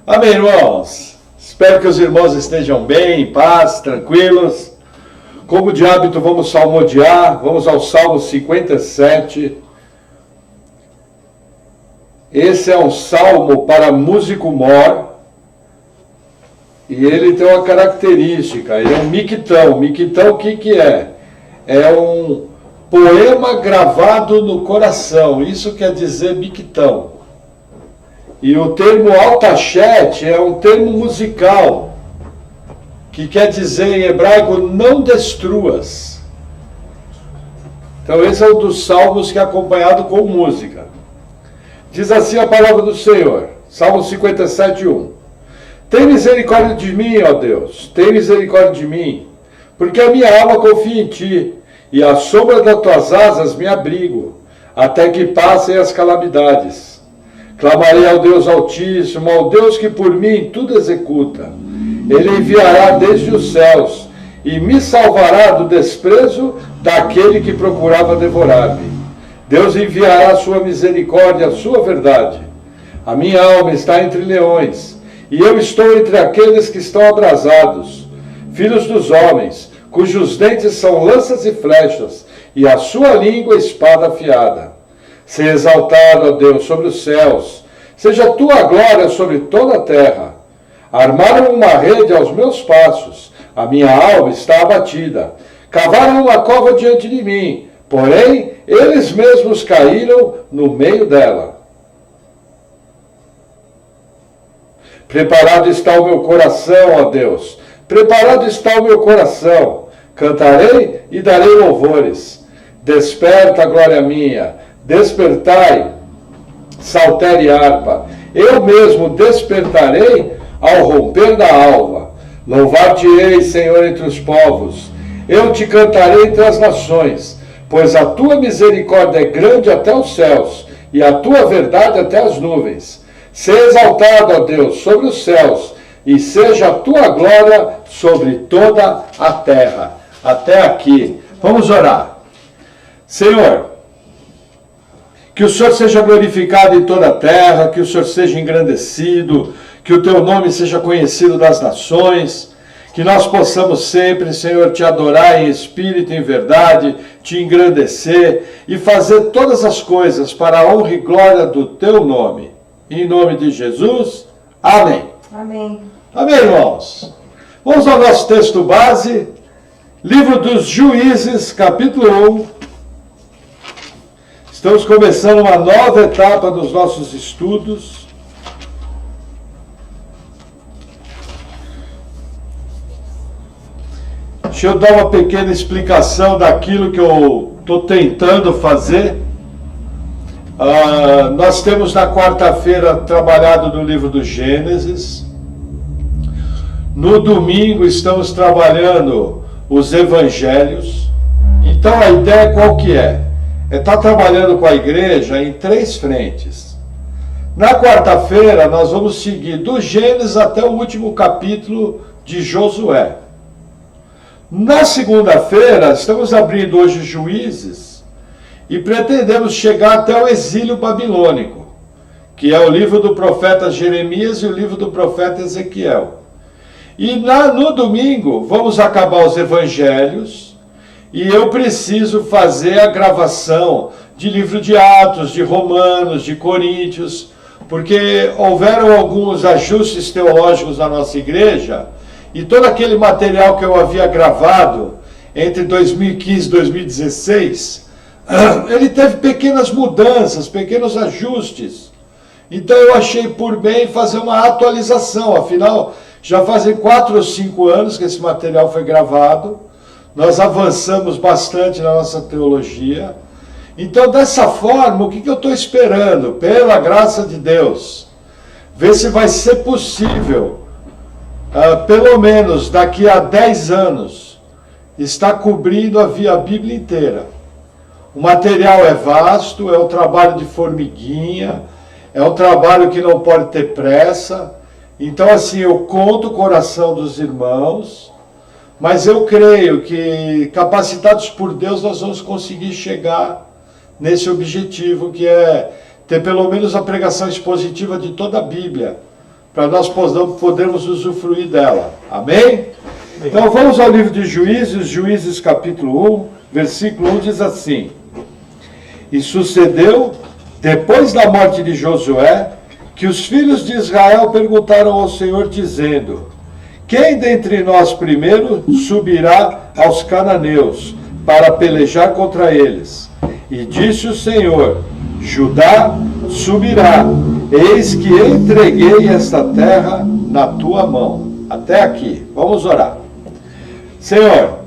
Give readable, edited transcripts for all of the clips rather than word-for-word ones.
Amém, irmãos? Espero que os irmãos estejam bem, em paz, tranquilos. Como de hábito, vamos salmodiar, vamos ao Salmo 57. Esse é um salmo para músico mor, e ele tem uma característica, ele é um miquitão. Miquitão, o que é? É um poema gravado no coração, isso quer dizer miquitão. E o termo altachete é um termo musical, que quer dizer em hebraico, não destruas. Então esse é um dos salmos que é acompanhado com música. Diz assim a palavra do Senhor, Salmo 57, 1. Tem misericórdia de mim, ó Deus, tem misericórdia de mim, porque a minha alma confia em ti, e à sombra das tuas asas me abrigo, até que passem as calamidades. Clamarei ao Deus Altíssimo, ao Deus que por mim tudo executa. Ele enviará desde os céus e me salvará do desprezo daquele que procurava devorar-me. Deus enviará a sua misericórdia, a sua verdade. A minha alma está entre leões, e eu estou entre aqueles que estão abrasados, filhos dos homens, cujos dentes são lanças e flechas, e a sua língua espada afiada. Seja exaltado, ó Deus, sobre os céus, seja a tua glória sobre toda a terra. Armaram uma rede aos meus passos, a minha alma está abatida. Cavaram uma cova diante de mim, porém eles mesmos caíram no meio dela. Preparado está o meu coração, ó Deus, preparado está o meu coração. Cantarei e darei louvores. Desperta, glória minha, despertai, saltério e harpa. Eu mesmo despertarei ao romper da alva. Louvar-te-ei, Senhor, entre os povos. Eu te cantarei entre as nações, pois a tua misericórdia é grande até os céus, e a tua verdade até as nuvens. Seja exaltado, ó Deus, sobre os céus, e seja a tua glória sobre toda a terra. Até aqui. Vamos orar. Senhor, que o Senhor seja glorificado em toda a terra, que o Senhor seja engrandecido, que o teu nome seja conhecido das nações, que nós possamos sempre, Senhor, te adorar em espírito e em verdade, te engrandecer e fazer todas as coisas para a honra e glória do teu nome. Em nome de Jesus, amém. Amém. Amém, irmãos. Vamos ao nosso texto base, livro dos Juízes, capítulo 1. Estamos começando uma nova etapa dos nossos estudos. Deixa eu dar uma pequena explicação daquilo que eu estou tentando fazer. Nós temos na quarta-feira trabalhado no livro do Gênesis. No domingo estamos trabalhando os evangelhos. Então a ideia qual que é? É estar trabalhando com a igreja em 3 frentes. Na quarta-feira nós vamos seguir do Gênesis até o último capítulo de Josué. Na segunda-feira estamos abrindo hoje Juízes e pretendemos chegar até o exílio babilônico, que é o livro do profeta Jeremias e o livro do profeta Ezequiel. E no domingo vamos acabar os evangelhos. E eu preciso fazer a gravação de livro de Atos, de Romanos, de Coríntios, porque houveram alguns ajustes teológicos na nossa igreja, e todo aquele material que eu havia gravado entre 2015 e 2016, ele teve pequenas mudanças, pequenos ajustes. Então eu achei por bem fazer uma atualização, afinal, já fazem 4 ou 5 anos que esse material foi gravado. Nós avançamos bastante na nossa teologia. Então, dessa forma, o que eu estou esperando? Pela graça de Deus, ver se vai ser possível, pelo menos daqui a 10 anos, estar cobrindo a Bíblia inteira. O material é vasto, é um trabalho de formiguinha, é um trabalho que não pode ter pressa. Então, assim, eu conto o coração dos irmãos, mas eu creio que, capacitados por Deus, nós vamos conseguir chegar nesse objetivo, que é ter pelo menos a pregação expositiva de toda a Bíblia, para nós podermos usufruir dela. Amém? Então vamos ao livro de Juízes, Juízes capítulo 1, versículo 1 diz assim: E sucedeu, depois da morte de Josué, que os filhos de Israel perguntaram ao Senhor, dizendo: Quem dentre nós primeiro subirá aos cananeus para pelejar contra eles? E disse o Senhor: Judá subirá, eis que entreguei esta terra na tua mão. Até aqui, vamos orar. Senhor,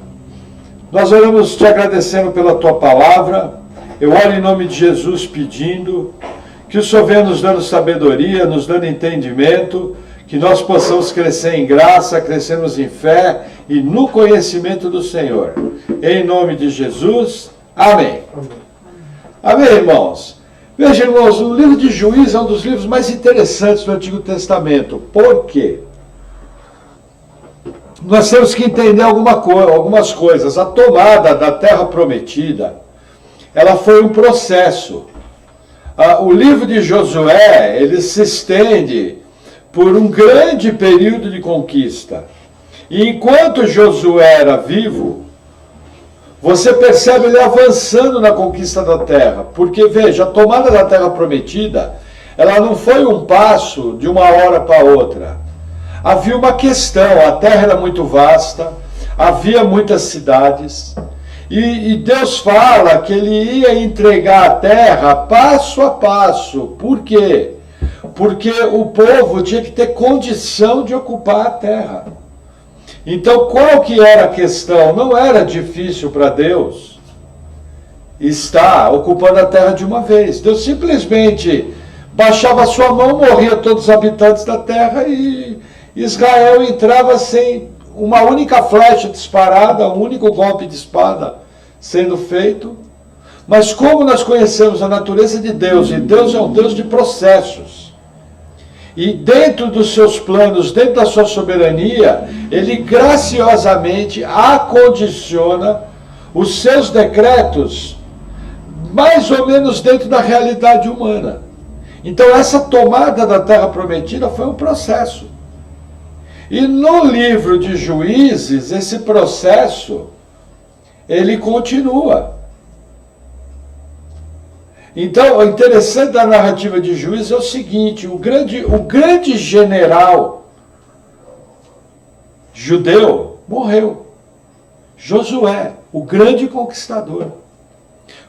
nós oramos te agradecendo pela tua palavra. Eu oro em nome de Jesus pedindo que o Senhor venha nos dando sabedoria, nos dando entendimento, que nós possamos crescer em graça, crescermos em fé e no conhecimento do Senhor. Em nome de Jesus, amém. Amém, irmãos. Veja, irmãos, o livro de Juízes é um dos livros mais interessantes do Antigo Testamento. Por quê? Nós temos que entender algumas coisas. A tomada da Terra Prometida, ela foi um processo. O livro de Josué, ele se estende por um grande período de conquista. E enquanto Josué era vivo, você percebe ele avançando na conquista da terra. Porque, veja, a tomada da Terra Prometida, ela não foi um passo de uma hora para outra. Havia uma questão, a terra era muito vasta, havia muitas cidades, e Deus fala que ele ia entregar a terra passo a passo. Por quê? Porque o povo tinha que ter condição de ocupar a terra. Então, qual que era a questão? Não era difícil para Deus estar ocupando a terra de uma vez. Deus simplesmente baixava a sua mão, morria todos os habitantes da terra e Israel entrava sem uma única flecha disparada, um único golpe de espada sendo feito. Mas como nós conhecemos a natureza de Deus, e Deus é um Deus de processos, e dentro dos seus planos, dentro da sua soberania, ele graciosamente acondiciona os seus decretos mais ou menos dentro da realidade humana. Então essa tomada da Terra Prometida foi um processo. E no livro de Juízes, esse processo, ele continua. Então, o interessante da narrativa de Juízes é o seguinte: o grande general judeu morreu. Josué, o grande conquistador.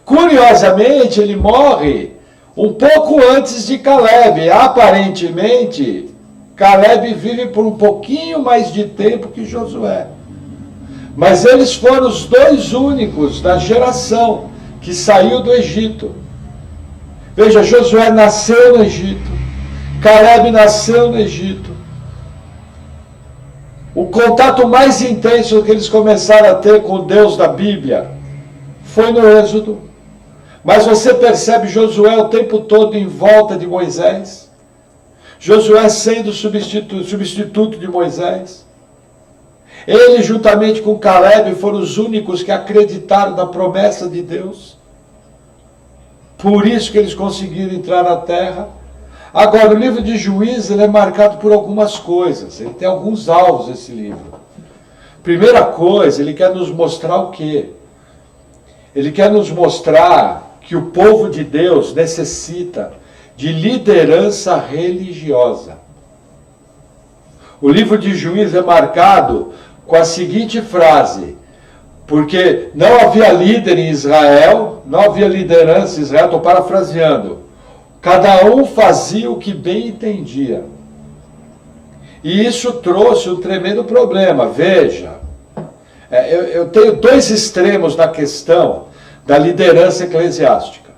Curiosamente, ele morre um pouco antes de Caleb. Aparentemente, Caleb vive por um pouquinho mais de tempo que Josué. Mas eles foram os dois únicos da geração que saiu do Egito. Veja, Josué nasceu no Egito, Caleb nasceu no Egito. O contato mais intenso que eles começaram a ter com o Deus da Bíblia foi no Êxodo. Mas você percebe Josué o tempo todo em volta de Moisés. Josué sendo substituto de Moisés. Ele, juntamente com Caleb, foram os únicos que acreditaram na promessa de Deus. Por isso que eles conseguiram entrar na terra. Agora, o livro de Juízes ele é marcado por algumas coisas. Ele tem alguns alvos, esse livro. Primeira coisa, ele quer nos mostrar o quê? Ele quer nos mostrar que o povo de Deus necessita de liderança religiosa. O livro de Juízes é marcado com a seguinte frase: porque não havia líder em Israel, não havia liderança em Israel, estou parafraseando. Cada um fazia o que bem entendia. E isso trouxe um tremendo problema. Veja, eu tenho dois extremos na questão da liderança eclesiástica.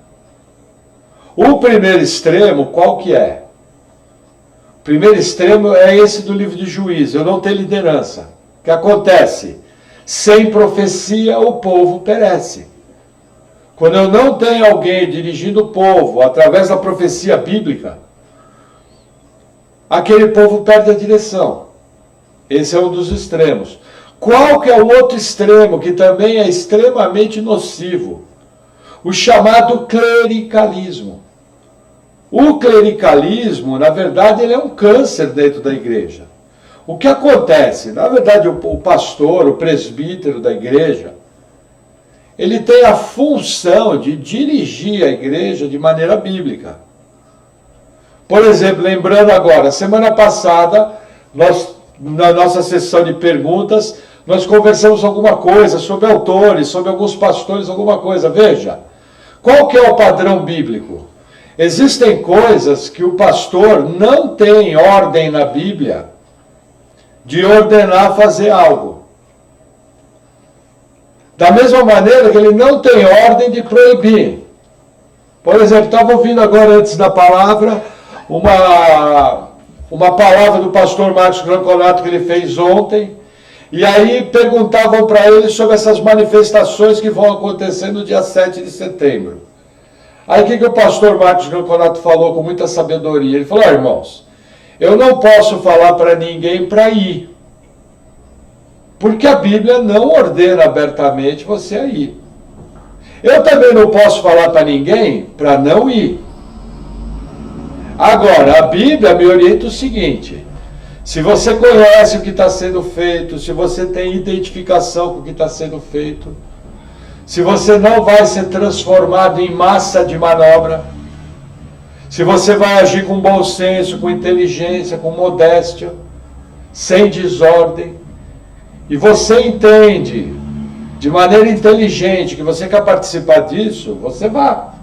O primeiro extremo, qual que é? O primeiro extremo é esse do livro de Juízes. Eu não tenho liderança. O que acontece? Sem profecia, o povo perece. Quando eu não tenho alguém dirigindo o povo através da profecia bíblica, aquele povo perde a direção. Esse é um dos extremos. Qual que é o outro extremo, que também é extremamente nocivo? O chamado clericalismo. O clericalismo, na verdade, ele é um câncer dentro da igreja. O que acontece? Na verdade, o pastor, o presbítero da igreja, ele tem a função de dirigir a igreja de maneira bíblica. Por exemplo, lembrando agora, semana passada, na nossa sessão de perguntas, nós conversamos alguma coisa sobre autores, sobre alguns pastores, alguma coisa. Veja, qual que é o padrão bíblico? Existem coisas que o pastor não tem ordem na Bíblia de ordenar fazer algo. Da mesma maneira que ele não tem ordem de proibir. Por exemplo, estava ouvindo agora antes da palavra uma palavra do pastor Marcos Granconato que ele fez ontem, e aí perguntavam para ele sobre essas manifestações que vão acontecer no dia 7 de setembro. Aí o que o pastor Marcos Granconato falou com muita sabedoria? Ele falou, irmãos, eu não posso falar para ninguém para ir, porque a Bíblia não ordena abertamente você a ir. Eu também não posso falar para ninguém para não ir. Agora, a Bíblia me orienta o seguinte, se você conhece o que está sendo feito, se você tem identificação com o que está sendo feito, se você não vai ser transformado em massa de manobra, se você vai agir com bom senso, com inteligência, com modéstia, sem desordem, e você entende de maneira inteligente que você quer participar disso, você vá.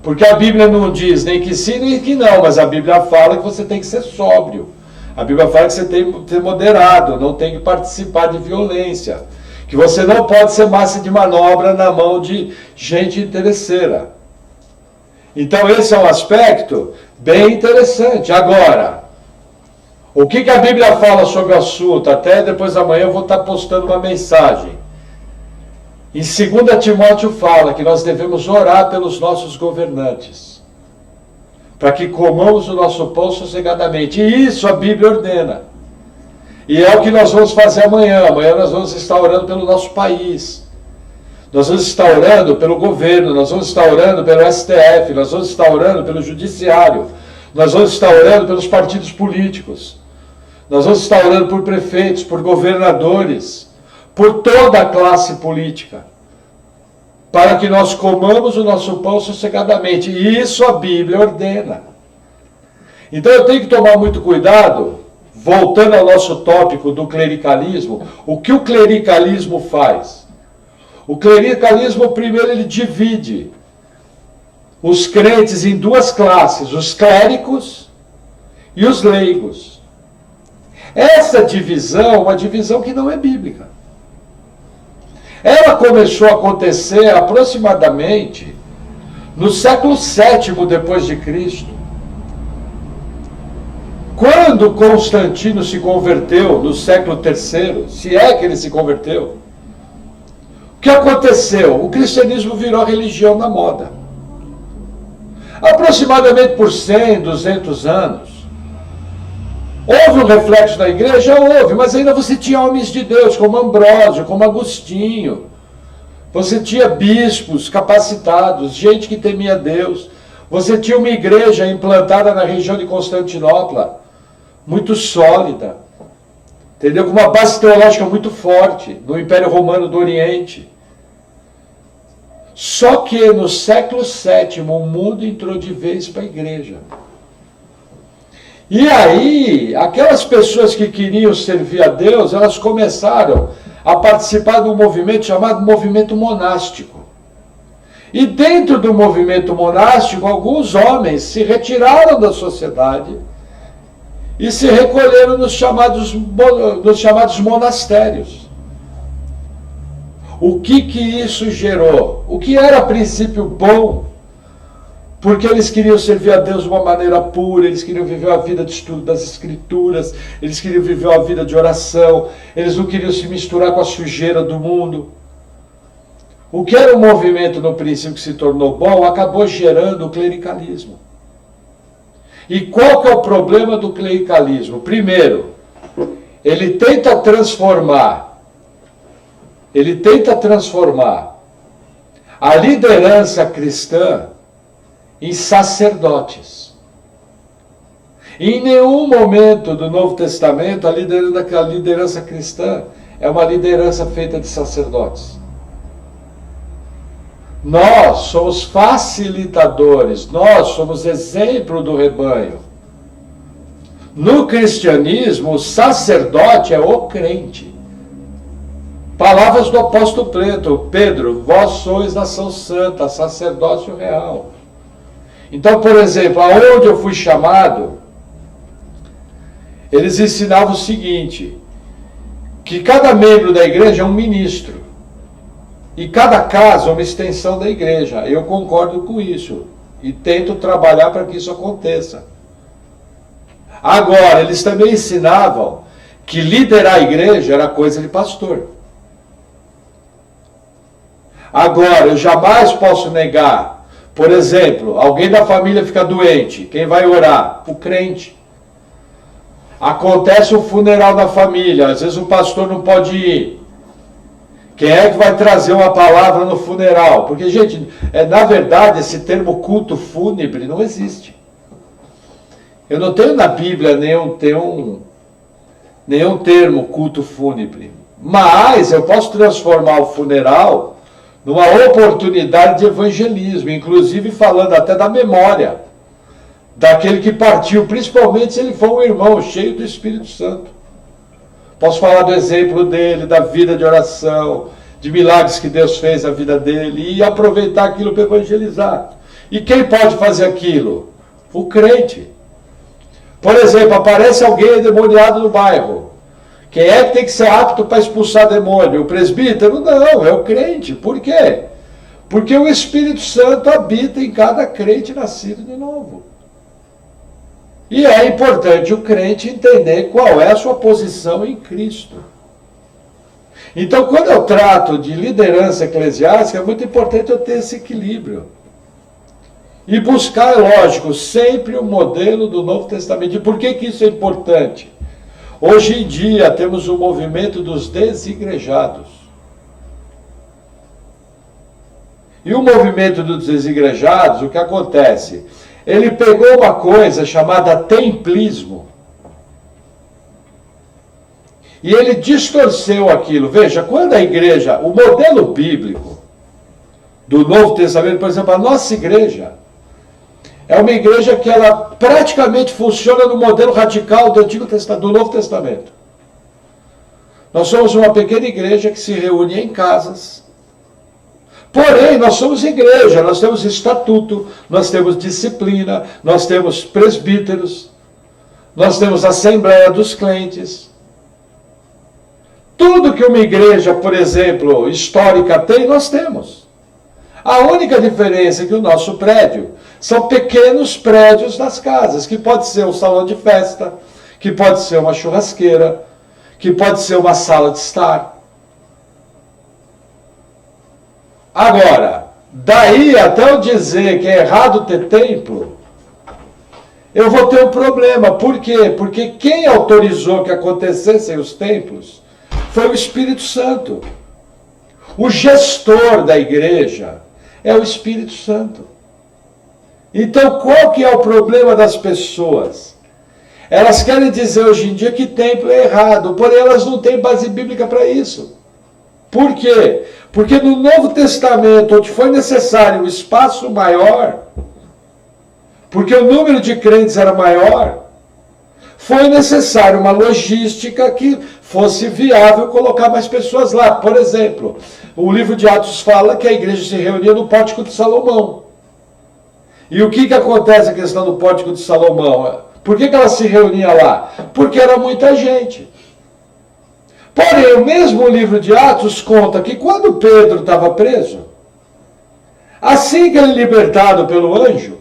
Porque a Bíblia não diz nem que sim nem que não, mas a Bíblia fala que você tem que ser sóbrio. A Bíblia fala que você tem que ser moderado, não tem que participar de violência. Que você não pode ser massa de manobra na mão de gente interesseira. Então esse é um aspecto bem interessante. Agora, o que a Bíblia fala sobre o assunto? Até depois da manhã eu vou estar postando uma mensagem. Em 2 Timóteo fala que nós devemos orar pelos nossos governantes, para que comamos o nosso pão sossegadamente. E isso a Bíblia ordena. E é o que nós vamos fazer amanhã. Amanhã nós vamos estar orando pelo nosso país. Nós vamos estar orando pelo governo, nós vamos estar orando pelo STF, nós vamos estar orando pelo judiciário, nós vamos estar orando pelos partidos políticos, nós vamos estar orando por prefeitos, por governadores, por toda a classe política, para que nós comamos o nosso pão sossegadamente. E isso a Bíblia ordena. Então eu tenho que tomar muito cuidado, voltando ao nosso tópico do clericalismo, o que o clericalismo faz? O clericalismo, primeiro, ele divide os crentes em duas classes, os clérigos e os leigos. Essa divisão é uma divisão que não é bíblica. Ela começou a acontecer aproximadamente no século VII depois de Cristo. Quando Constantino se converteu, no século III, se é que ele se converteu, o que aconteceu? O cristianismo virou religião na moda. Aproximadamente por 100, 200 anos, houve um reflexo na igreja? Houve, mas ainda você tinha homens de Deus, como Ambrósio, como Agostinho. Você tinha bispos capacitados, gente que temia Deus. Você tinha uma igreja implantada na região de Constantinopla, muito sólida, entendeu? Com uma base teológica muito forte, no Império Romano do Oriente. Só que no século VII o mundo entrou de vez para a igreja. E aí, aquelas pessoas que queriam servir a Deus, elas começaram a participar de um movimento chamado movimento monástico. E dentro do movimento monástico, alguns homens se retiraram da sociedade e se recolheram nos chamados monastérios. O que isso gerou? O que era a princípio bom, porque eles queriam servir a Deus de uma maneira pura, eles queriam viver a vida de estudo das Escrituras, eles queriam viver uma vida de oração, eles não queriam se misturar com a sujeira do mundo. O que era um movimento no princípio que se tornou bom, acabou gerando o clericalismo. E qual que é o problema do clericalismo? Primeiro, ele tenta transformar a liderança cristã em sacerdotes. Em nenhum momento do Novo Testamento a liderança cristã é uma liderança feita de sacerdotes. Nós somos facilitadores, nós somos exemplo do rebanho. No cristianismo, o sacerdote é o crente. Palavras do apóstolo Pedro, vós sois nação santa, sacerdócio real. Então, por exemplo, aonde eu fui chamado, eles ensinavam o seguinte, que cada membro da igreja é um ministro, e cada casa é uma extensão da igreja. Eu concordo com isso, e tento trabalhar para que isso aconteça. Agora, eles também ensinavam que liderar a igreja era coisa de pastor. Agora, eu jamais posso negar, por exemplo, alguém da família fica doente, quem vai orar? O crente. Acontece um funeral da família, às vezes o pastor não pode ir. Quem é que vai trazer uma palavra no funeral? Porque, gente, na verdade, esse termo culto fúnebre não existe. Eu não tenho na Bíblia nenhum termo culto fúnebre. Mas eu posso transformar o funeral numa oportunidade de evangelismo, inclusive falando até da memória daquele que partiu, principalmente se ele for um irmão cheio do Espírito Santo. Posso falar do exemplo dele, da vida de oração, de milagres que Deus fez na vida dele, e aproveitar aquilo para evangelizar. E quem pode fazer aquilo? O crente. Por exemplo, aparece alguém endemoniado no bairro. Quem é que tem que ser apto para expulsar demônio? O presbítero? Não, é o crente. Por quê? Porque o Espírito Santo habita em cada crente nascido de novo. E é importante o crente entender qual é a sua posição em Cristo. Então, quando eu trato de liderança eclesiástica, é muito importante eu ter esse equilíbrio. E buscar, é lógico, sempre o modelo do Novo Testamento. E por que isso é importante? Hoje em dia temos o movimento dos desigrejados. E o movimento dos desigrejados, o que acontece? Ele pegou uma coisa chamada templismo e ele distorceu aquilo. Veja, quando a igreja, o modelo bíblico do Novo Testamento, por exemplo, a nossa igreja, é uma igreja que ela praticamente funciona no modelo radical do Antigo Testamento, do Novo Testamento. Nós somos uma pequena igreja que se reúne em casas. Porém, nós somos igreja, nós temos estatuto, nós temos disciplina, nós temos presbíteros, nós temos assembleia dos crentes. Tudo que uma igreja, por exemplo, histórica tem, nós temos. A única diferença é que o nosso prédio são pequenos prédios das casas, que pode ser um salão de festa, que pode ser uma churrasqueira, que pode ser uma sala de estar. Agora, daí até eu dizer que é errado ter templo, eu vou ter um problema. Por quê? Porque quem autorizou que acontecessem os templos foi o Espírito Santo. O gestor da igreja é o Espírito Santo. Então, qual que é o problema das pessoas? Elas querem dizer hoje em dia que templo é errado, porém elas não têm base bíblica para isso. Por quê? Porque no Novo Testamento, onde foi necessário um espaço maior, porque o número de crentes era maior, foi necessário uma logística que fosse viável colocar mais pessoas lá. Por exemplo, o livro de Atos fala que a igreja se reunia no Pórtico de Salomão. E o que acontece a questão do Pórtico de Salomão? Por que ela se reunia lá? Porque era muita gente. Porém, o mesmo livro de Atos conta que quando Pedro estava preso, assim que ele é libertado pelo anjo,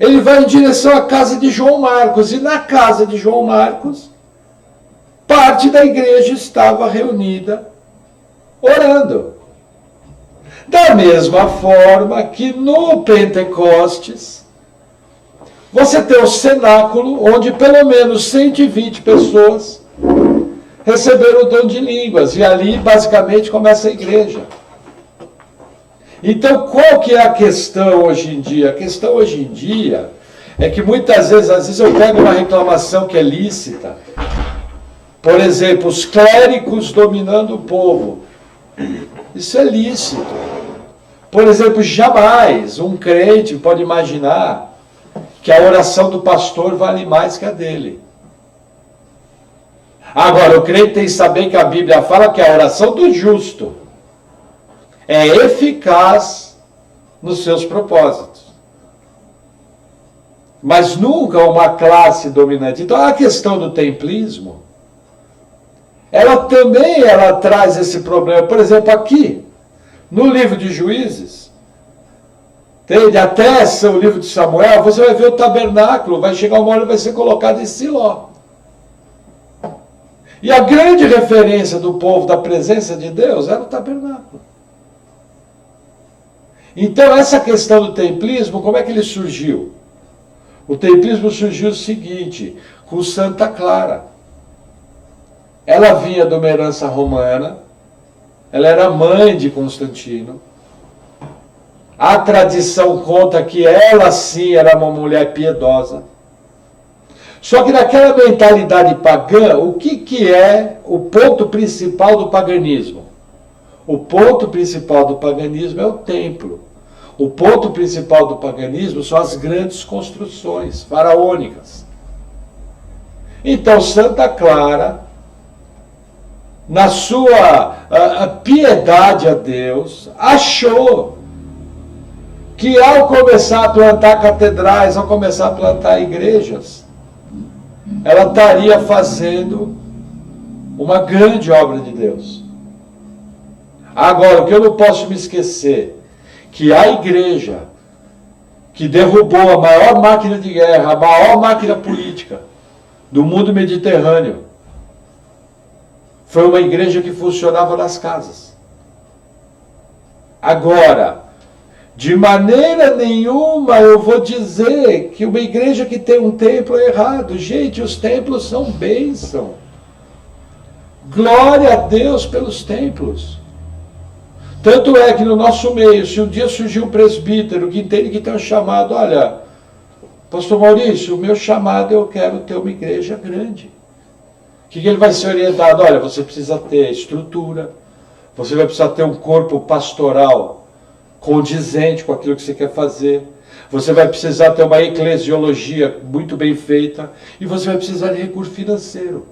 ele vai em direção à casa de João Marcos. E na casa de João Marcos, parte da igreja estava reunida, orando. Da mesma forma que no Pentecostes, você tem o cenáculo, onde pelo menos 120 pessoas receberam o dom de línguas. E ali, basicamente, começa a igreja. Então, qual que é a questão hoje em dia? A questão hoje em dia é que muitas vezes, às vezes eu pego uma reclamação que é lícita. Por exemplo, os clérigos dominando o povo. Isso é lícito. Por exemplo, jamais um crente pode imaginar que a oração do pastor vale mais que a dele. Agora, o crente tem que saber que a Bíblia fala que a oração do justo é eficaz nos seus propósitos. Mas nunca uma classe dominante. Então, a questão do templismo, ela também traz esse problema. Por exemplo, aqui, no livro de Juízes, até o livro de Samuel, você vai ver o tabernáculo, vai chegar uma hora e vai ser colocado em Siló. E a grande referência do povo da presença de Deus era o tabernáculo. Então, essa questão do templismo, como é que ele surgiu? O templismo surgiu o seguinte, com Santa Clara. Ela vinha de uma herança romana, ela era mãe de Constantino. A tradição conta que ela sim era uma mulher piedosa. Só que naquela mentalidade pagã, o que é o ponto principal do paganismo? O ponto principal do paganismo é o templo. O ponto principal do paganismo são as grandes construções faraônicas. Então, Santa Clara, na sua piedade a Deus, achou que ao começar a plantar catedrais, ao começar a plantar igrejas, ela estaria fazendo uma grande obra de Deus. Agora, o que eu não posso me esquecer, que a igreja que derrubou a maior máquina de guerra, a maior máquina política do mundo mediterrâneo, foi uma igreja que funcionava nas casas. Agora, de maneira nenhuma eu vou dizer que uma igreja que tem um templo é errado. Gente, os templos são bênção. Glória a Deus pelos templos. Tanto é que no nosso meio, se um dia surgir um presbítero que entende que tem um chamado, olha, pastor Maurício, o meu chamado eu quero ter uma igreja grande. O que ele vai ser orientado? Olha, você precisa ter estrutura, você vai precisar ter um corpo pastoral condizente com aquilo que você quer fazer, você vai precisar ter uma eclesiologia muito bem feita, e você vai precisar de recurso financeiro,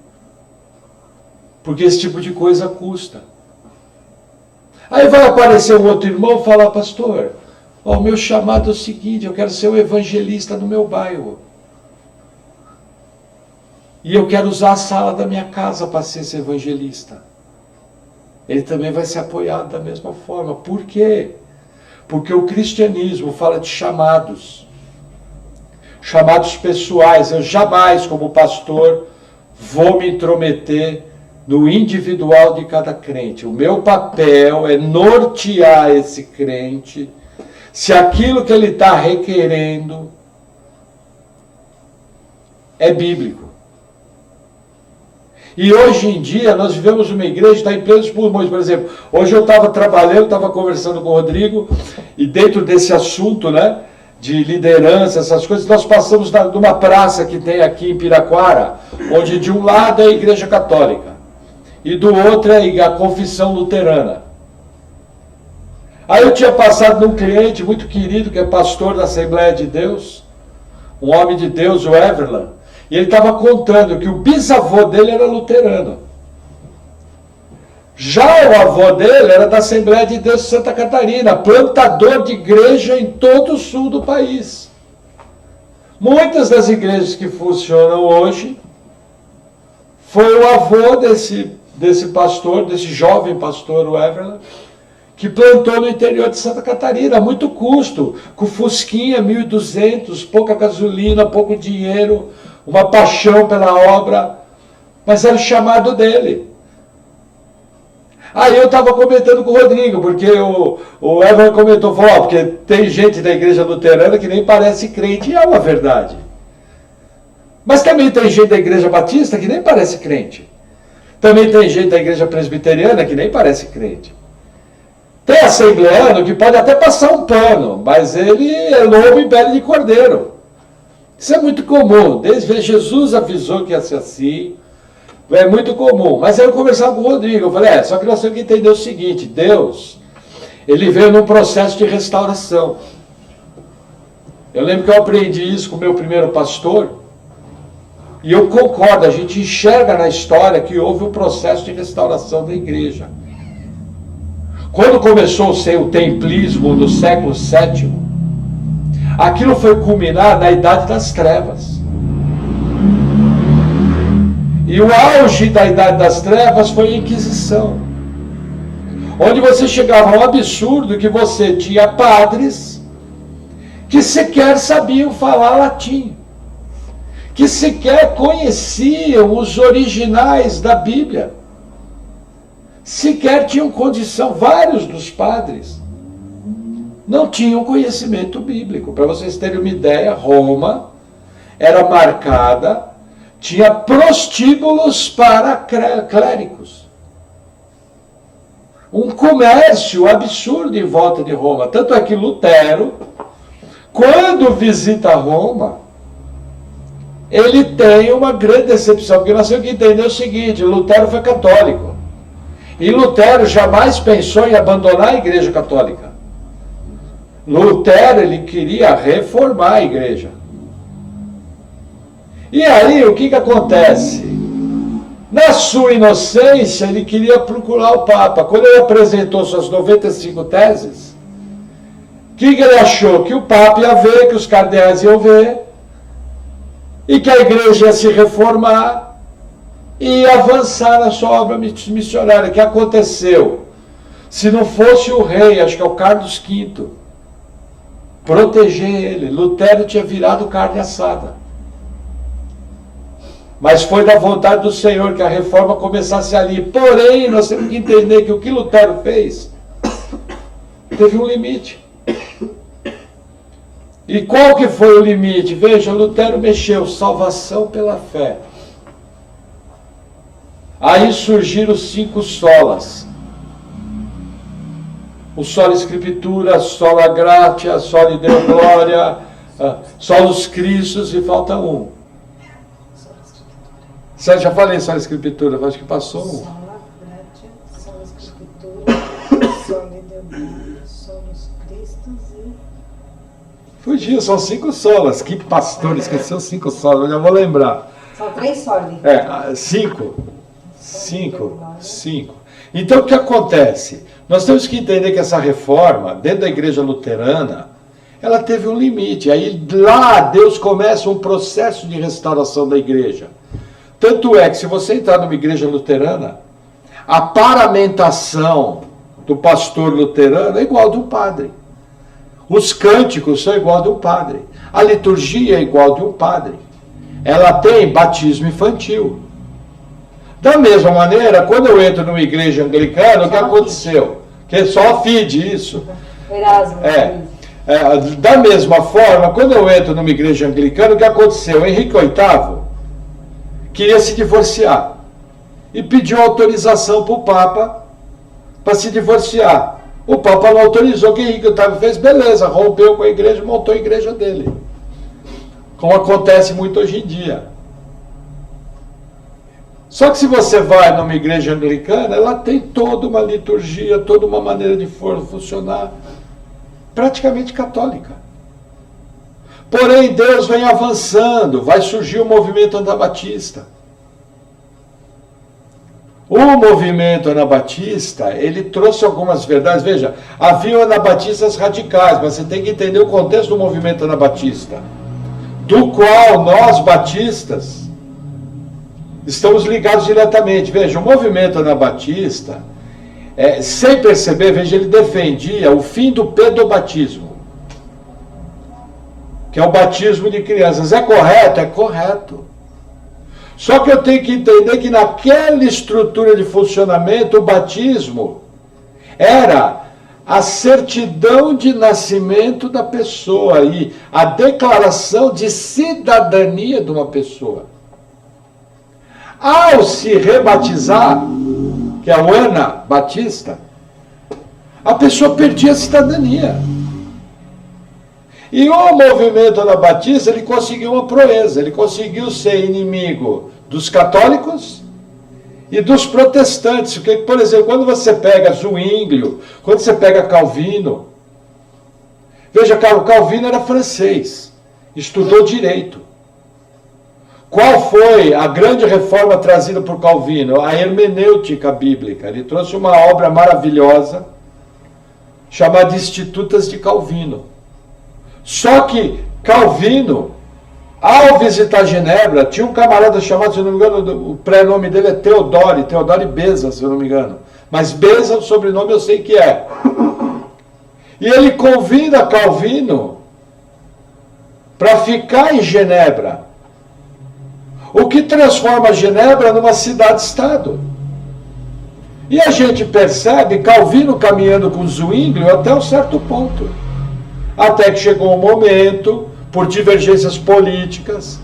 porque esse tipo de coisa custa. Aí vai aparecer um outro irmão e falar, pastor, o meu chamado é o seguinte, eu quero ser o evangelista do meu bairro, e eu quero usar a sala da minha casa para ser esse evangelista. Ele também vai ser apoiado da mesma forma. Por quê? Porque o cristianismo fala de chamados. Chamados pessoais. Eu jamais, como pastor, vou me intrometer no individual de cada crente. O meu papel é nortear esse crente se aquilo que ele está requerendo é bíblico. E hoje em dia nós vivemos uma igreja que está em plenos pulmões. Por exemplo, hoje eu estava trabalhando, estava conversando com o Rodrigo, e dentro desse assunto, né, de liderança, essas coisas, nós passamos numa praça que tem aqui em Piraquara, onde de um lado é a igreja católica, e do outro é a confissão luterana. Aí eu tinha passado num cliente muito querido, que é pastor da Assembleia de Deus, um homem de Deus, o Everland, e ele estava contando que o bisavô dele era luterano. Já o avô dele era da Assembleia de Deus de Santa Catarina, plantador de igreja em todo o sul do país. Muitas das igrejas que funcionam hoje foi o avô desse pastor, desse jovem pastor, o Everland, que plantou no interior de Santa Catarina, a muito custo, com fusquinha, 1.200, pouca gasolina, pouco dinheiro, uma paixão pela obra, mas era o chamado dele. Aí eu estava comentando com o Rodrigo, porque o Everland comentou, falou, porque tem gente da igreja luterana que nem parece crente, e é uma verdade. Mas também tem gente da igreja batista que nem parece crente. Também tem gente da igreja presbiteriana que nem parece crente. Tem assembleano que pode até passar um pano, mas ele é lobo e pele de cordeiro. Isso é muito comum. Desde que Jesus avisou que ia ser assim, é muito comum. Mas aí eu conversava com o Rodrigo, eu falei, só que nós temos que entender o seguinte, Deus, ele veio num processo de restauração. Eu lembro que eu aprendi isso com o meu primeiro pastor, e eu concordo, a gente enxerga na história que houve um processo de restauração da igreja. Quando começou o templismo no século VII, aquilo foi culminar na Idade das Trevas. E o auge da Idade das Trevas foi a Inquisição, onde você chegava a um absurdo que você tinha padres que sequer sabiam falar latim, que sequer conheciam os originais da Bíblia, sequer tinham condição, vários dos padres não tinham conhecimento bíblico. Para vocês terem uma ideia, Roma era marcada, tinha prostíbulos para clérigos. Um comércio absurdo em volta de Roma. Tanto é que Lutero, quando visita Roma, ele tem uma grande decepção, porque nós temos que entender o seguinte, Lutero foi católico. E Lutero jamais pensou em abandonar a igreja católica. Lutero, ele queria reformar a igreja. E aí, o que acontece? Na sua inocência, ele queria procurar o Papa. Quando ele apresentou suas 95 teses, o que ele achou? Que o Papa ia ver, que os cardeais iam ver, e que a igreja ia se reformar, e avançar na sua obra missionária. O que aconteceu? Se não fosse o rei, acho que é o Carlos V, proteger ele, Lutero tinha virado carne assada. Mas foi da vontade do Senhor que a reforma começasse ali. Porém, nós temos que entender que o que Lutero fez teve um limite. E qual que foi o limite? Veja, Lutero mexeu, salvação pela fé. Aí surgiram os 5 solas. O sola Escritura, sola gratia, sola Deo Glória, solos Cristos, e falta um. Já falei sola Escritura, acho que passou um. Sola gratia, sola Escritura, sola Deo Glória, solos Cristos e... Fugiu, são 5 solas. Que pastor esqueceu 5 solas, eu já vou lembrar. São 3 solas. 5. Então o que acontece? Nós temos que entender que essa reforma, dentro da igreja luterana, ela teve um limite. Aí lá Deus começa um processo de restauração da igreja. Tanto é que se você entrar numa igreja luterana, a paramentação do pastor luterano é igual a do padre. Os cânticos são igual a do padre. A liturgia é igual a de um padre. Ela tem batismo infantil. Da mesma maneira, quando eu entro numa igreja anglicana, o que aconteceu? Que é só FIDE isso. Erasmo. Da mesma forma, quando eu entro numa igreja anglicana, o que aconteceu? Henrique VIII queria se divorciar e pediu autorização para o Papa para se divorciar. O Papa não autorizou, o que Henrique VIII fez? Beleza, rompeu com a igreja e montou a igreja dele. Como acontece muito hoje em dia. Só que se você vai numa igreja anglicana, ela tem toda uma liturgia, toda uma maneira de funcionar, praticamente católica. Porém, Deus vem avançando, vai surgir o movimento anabatista. O movimento anabatista, ele trouxe algumas verdades. Veja, havia anabatistas radicais, mas você tem que entender o contexto do movimento anabatista, do qual nós, batistas, estamos ligados diretamente. Veja, o movimento anabatista, sem perceber, veja, ele defendia o fim do pedobatismo, que é o batismo de crianças. É correto? É correto. Só que eu tenho que entender que naquela estrutura de funcionamento, o batismo era a certidão de nascimento da pessoa e a declaração de cidadania de uma pessoa. Ao se rebatizar, que é o Anabatista, a pessoa perdia a cidadania. E o movimento anabatista, ele conseguiu uma proeza, ele conseguiu ser inimigo dos católicos e dos protestantes. Porque, por exemplo, quando você pega Zwinglio, quando você pega Calvino, veja, o Calvino era francês, estudou direito. Qual foi a grande reforma trazida por Calvino? A hermenêutica bíblica. Ele trouxe uma obra maravilhosa chamada Institutas de Calvino. Só que Calvino, ao visitar Genebra, tinha um camarada chamado, se eu não me engano, o pré-nome dele é Teodori Beza, se eu não me engano. Mas Beza, o sobrenome eu sei que é. E ele convida Calvino para ficar em Genebra. O que transforma Genebra numa cidade-estado. E a gente percebe Calvino caminhando com Zwinglio até um certo ponto. Até que chegou um momento, por divergências políticas,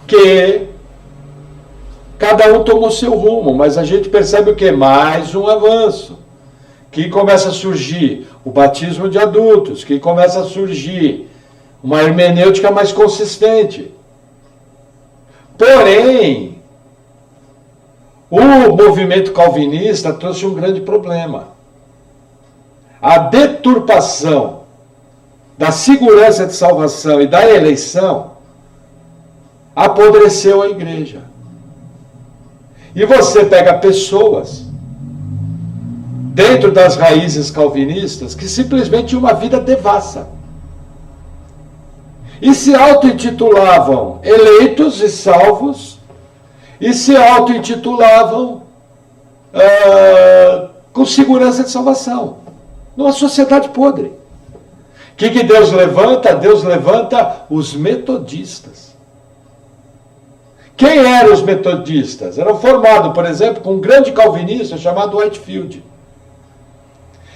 que cada um tomou seu rumo, mas a gente percebe o quê? Mais um avanço. Que começa a surgir o batismo de adultos, que começa a surgir uma hermenêutica mais consistente. Porém, o movimento calvinista trouxe um grande problema. A deturpação da segurança de salvação e da eleição apodreceu a igreja. E você pega pessoas dentro das raízes calvinistas que simplesmente tinham uma vida devassa. E se auto-intitulavam eleitos e salvos, e se auto-intitulavam com segurança de salvação. Numa sociedade podre. O que Deus levanta? Deus levanta os metodistas. Quem eram os metodistas? Eram formados, por exemplo, com um grande calvinista chamado Whitefield.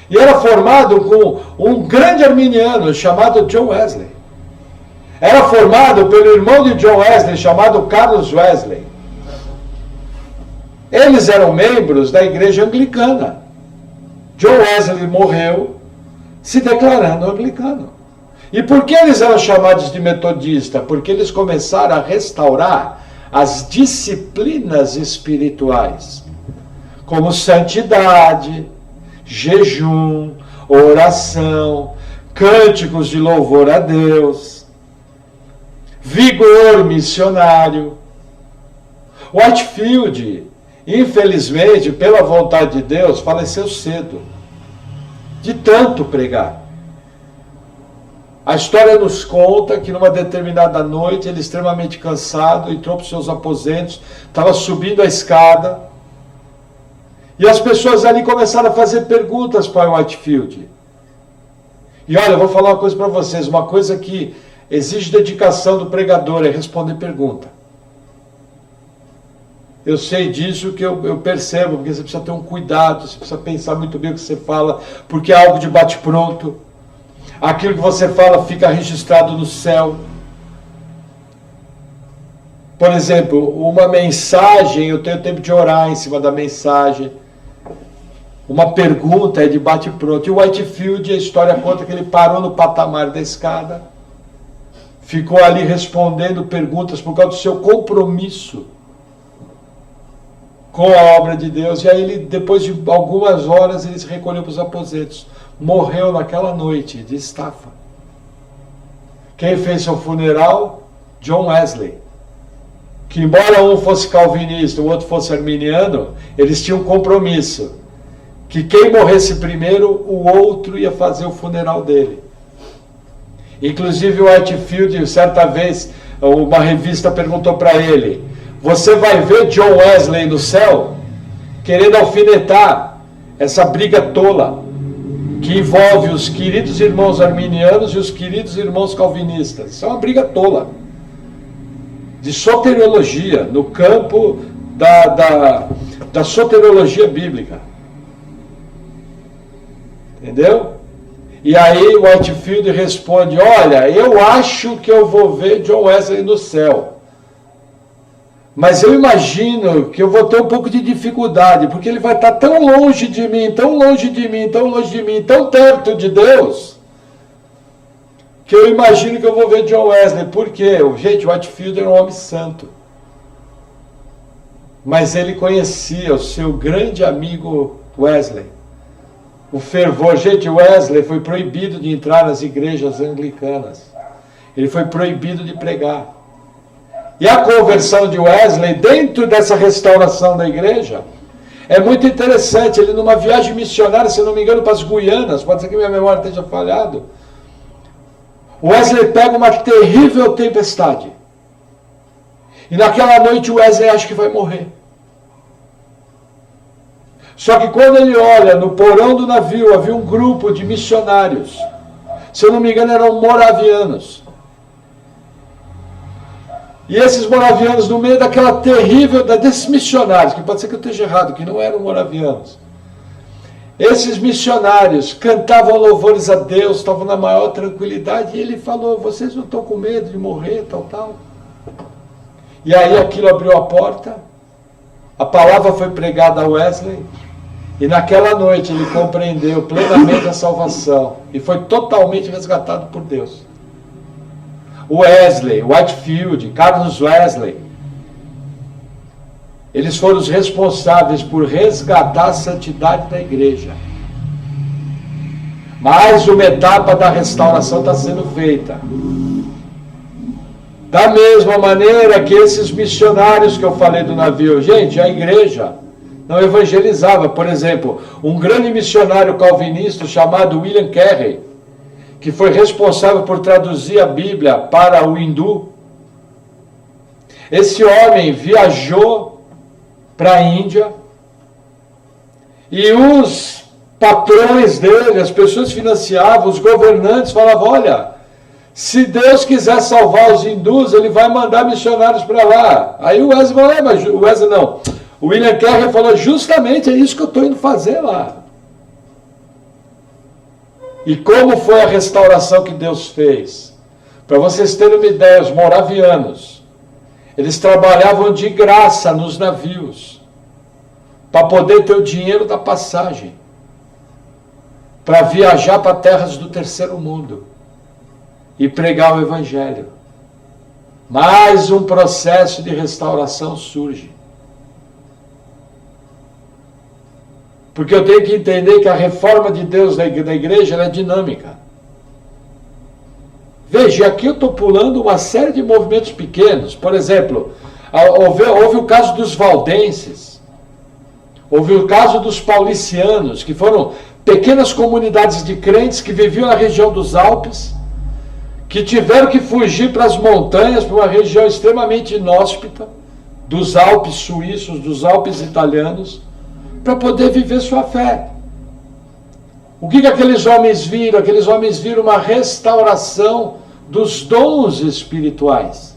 E era formado com um grande arminiano chamado John Wesley. Era formado pelo irmão de John Wesley chamado Carlos Wesley. Eles eram membros da igreja anglicana. John Wesley morreu se declarando anglicano. E por que eles eram chamados de metodista? Porque eles começaram a restaurar as disciplinas espirituais, como santidade, jejum, oração, cânticos de louvor a Deus, vigor missionário. Whitefield, infelizmente, pela vontade de Deus, faleceu cedo, de tanto pregar. A história nos conta que numa determinada noite, ele extremamente cansado, entrou para os seus aposentos, estava subindo a escada, e as pessoas ali começaram a fazer perguntas para Whitefield. E olha, eu vou falar uma coisa para vocês, uma coisa que exige dedicação do pregador, é responder pergunta. Eu sei disso, que eu percebo, porque você precisa ter um cuidado, você precisa pensar muito bem o que você fala, porque é algo de bate-pronto. Aquilo que você fala fica registrado no céu. Por exemplo, uma mensagem, eu tenho tempo de orar em cima da mensagem. Uma pergunta é de bate-pronto. E o Whitefield, a história conta que ele parou no patamar da escada, ficou ali respondendo perguntas por causa do seu compromisso com a obra de Deus. E aí ele, depois de algumas horas, ele se recolheu para os aposentos. Morreu naquela noite de estafa. Quem fez seu funeral? John Wesley. Que embora um fosse calvinista, o outro fosse arminiano, eles tinham um compromisso. Que quem morresse primeiro, o outro ia fazer o funeral dele. Inclusive o Whitefield, certa vez, uma revista perguntou para ele: você vai ver John Wesley no céu? Querendo alfinetar essa briga tola que envolve os queridos irmãos arminianos e os queridos irmãos calvinistas. Isso é uma briga tola de soteriologia, no campo da soteriologia bíblica. Entendeu? E aí o Whitefield responde: olha, eu acho que eu vou ver John Wesley no céu. Mas eu imagino que eu vou ter um pouco de dificuldade, porque ele vai estar tão longe de mim, tão longe de mim, tão longe de mim, tão perto de Deus, que eu imagino que eu vou ver John Wesley. Por quê? Gente, o Whitefield era um homem santo. Mas ele conhecia o seu grande amigo Wesley. O fervor. Gente, Wesley foi proibido de entrar nas igrejas anglicanas. Ele foi proibido de pregar. E a conversão de Wesley, dentro dessa restauração da igreja, é muito interessante. Ele, numa viagem missionária, se não me engano, para as Guianas, pode ser que minha memória esteja falhado, Wesley pega uma terrível tempestade. E naquela noite Wesley acha que vai morrer. Só que quando ele olha no porão do navio, havia um grupo de missionários. Se eu não me engano, eram moravianos. E esses moravianos, no meio daquela terrível, desses missionários, que pode ser que eu esteja errado, que não eram moravianos. Esses missionários cantavam louvores a Deus, estavam na maior tranquilidade, e ele falou: vocês não estão com medo de morrer, tal, tal? E aí aquilo abriu a porta, a palavra foi pregada a Wesley, e naquela noite ele compreendeu plenamente a salvação, e foi totalmente resgatado por Deus. Wesley, Whitefield, Carlos Wesley, eles foram os responsáveis por resgatar a santidade da igreja. Mais uma etapa da restauração está sendo feita. Da mesma maneira que esses missionários que eu falei do navio, gente, a igreja não evangelizava. Por exemplo, um grande missionário calvinista chamado William Carey, que foi responsável por traduzir a Bíblia para o hindu. Esse homem viajou para a Índia e os patrões dele, as pessoas que financiavam, os governantes falavam: olha, se Deus quiser salvar os hindus, ele vai mandar missionários para lá. Aí o Wesley falou: mas o Wesley não. O William Carey falou: justamente é isso que eu estou indo fazer lá. E como foi a restauração que Deus fez? Para vocês terem uma ideia, os moravianos, eles trabalhavam de graça nos navios, para poder ter o dinheiro da passagem, para viajar para terras do terceiro mundo e pregar o evangelho. Mais um processo de restauração surge. Porque eu tenho que entender que a reforma de Deus da igreja ela é dinâmica. Veja, aqui eu estou pulando uma série de movimentos pequenos. Por exemplo, houve o caso dos valdenses, houve o caso dos paulicianos, que foram pequenas comunidades de crentes que viviam na região dos Alpes, que tiveram que fugir para as montanhas, para uma região extremamente inóspita, dos Alpes suíços, dos Alpes italianos, para poder viver sua fé. O que aqueles homens viram? Aqueles homens viram uma restauração dos dons espirituais.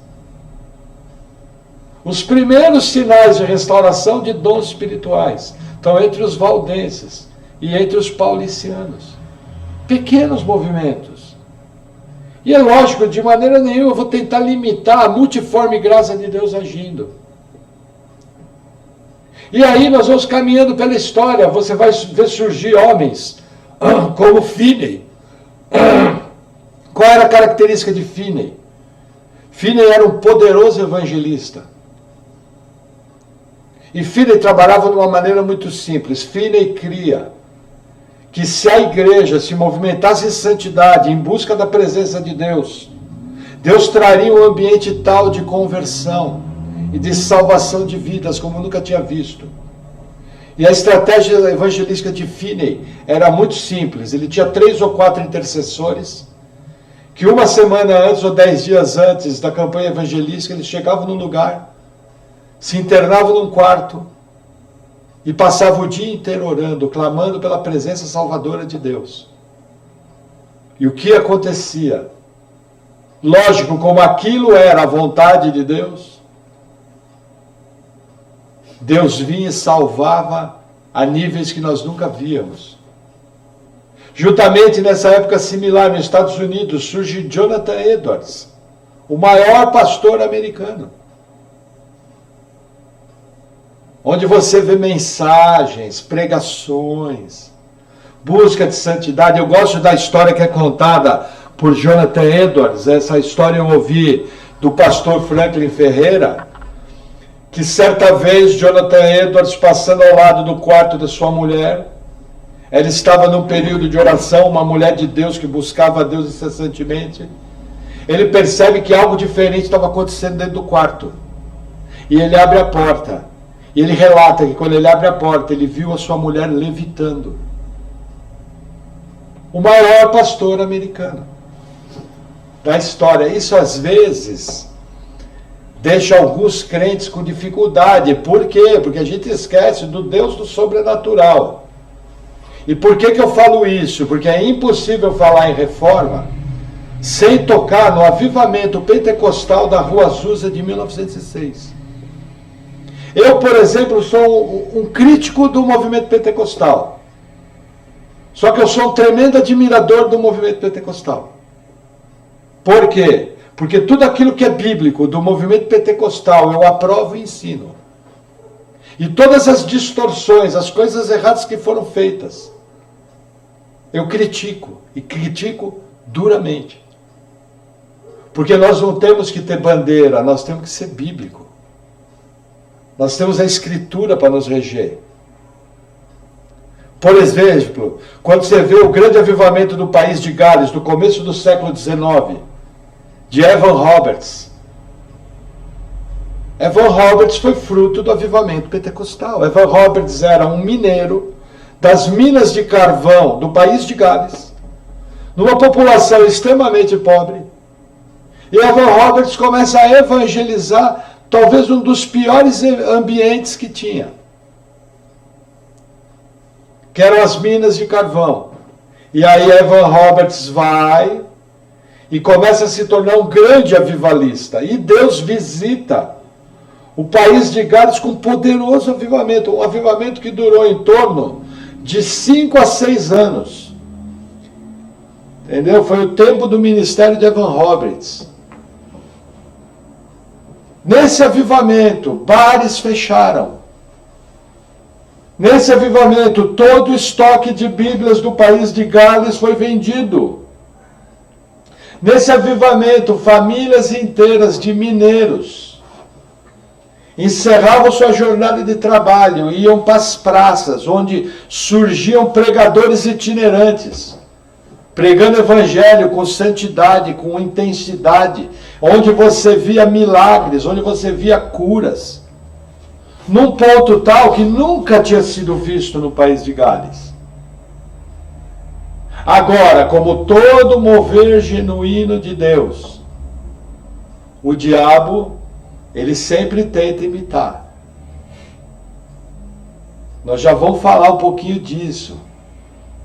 Os primeiros sinais de restauração de dons espirituais estão entre os valdenses e entre os paulicianos. Pequenos movimentos. E é lógico, de maneira nenhuma eu vou tentar limitar a multiforme graça de Deus agindo. E aí nós vamos caminhando pela história, você vai ver surgir homens como Finney. Qual era a característica de Finney? Finney era um poderoso evangelista. E Finney trabalhava de uma maneira muito simples. Finney cria que se a igreja se movimentasse em santidade, em busca da presença de Deus, Deus traria um ambiente tal de conversão e de salvação de vidas como nunca tinha visto. E a estratégia evangelística de Finney era muito simples. Ele tinha 3 ou 4 intercessores, que uma semana antes ou 10 dias antes da campanha evangelística, eles chegavam num lugar, se internavam num quarto e passavam o dia inteiro orando, clamando pela presença salvadora de Deus. E o que acontecia? Lógico, como aquilo era a vontade de Deus, Deus vinha e salvava a níveis que nós nunca víamos. Juntamente nessa época similar nos Estados Unidos surge Jonathan Edwards, o maior pastor americano. onde você vê mensagens, pregações, busca de santidade. Eu gosto da história que é contada por Jonathan Edwards. Essa história eu ouvi do pastor Franklin Ferreira, que certa vez Jonathan Edwards, passando ao lado do quarto da sua mulher, ela estava num período de oração, uma mulher de Deus que buscava a Deus incessantemente. Ele percebe que algo diferente estava acontecendo dentro do quarto. E ele abre a porta. E ele relata que quando ele abre a porta, ele viu a sua mulher levitando. O maior pastor americano da história. Isso às vezes deixa alguns crentes com dificuldade. Por quê? Porque a gente esquece do Deus do sobrenatural. E por que eu falo isso? Porque é impossível falar em reforma sem tocar no avivamento pentecostal da Rua Azusa de 1906. Eu, por exemplo, sou um crítico do movimento pentecostal. Só que eu sou um tremendo admirador do movimento pentecostal. Por quê? Porque tudo aquilo que é bíblico do movimento pentecostal eu aprovo e ensino. E todas as distorções, as coisas erradas que foram feitas, eu critico. E critico duramente. Porque nós não temos que ter bandeira, nós temos que ser bíblico. Nós temos a Escritura para nos reger. Por exemplo, quando você vê o grande avivamento do país de Gales, do começo do século XIX, de Evan Roberts. Evan Roberts foi fruto do avivamento pentecostal. Evan Roberts era um mineiro das minas de carvão do país de Gales, numa população extremamente pobre. E Evan Roberts começa a evangelizar talvez um dos piores ambientes que tinha, que eram as minas de carvão. E aí Evan Roberts vai e começa a se tornar um grande avivalista. E Deus visita o país de Gales com um poderoso avivamento. Um avivamento que durou em torno de 5 a 6 anos. Entendeu? Foi o tempo do ministério de Evan Roberts. Nesse avivamento, bares fecharam. Nesse avivamento, todo o estoque de Bíblias do país de Gales foi vendido. Nesse avivamento, famílias inteiras de mineiros encerravam sua jornada de trabalho e iam para as praças, onde surgiam pregadores itinerantes, pregando evangelho com santidade, com intensidade, onde você via milagres, onde você via curas, num ponto tal que nunca tinha sido visto no país de Gales. Agora, como todo mover genuíno de Deus, o diabo, ele sempre tenta imitar. Nós já vamos falar um pouquinho disso.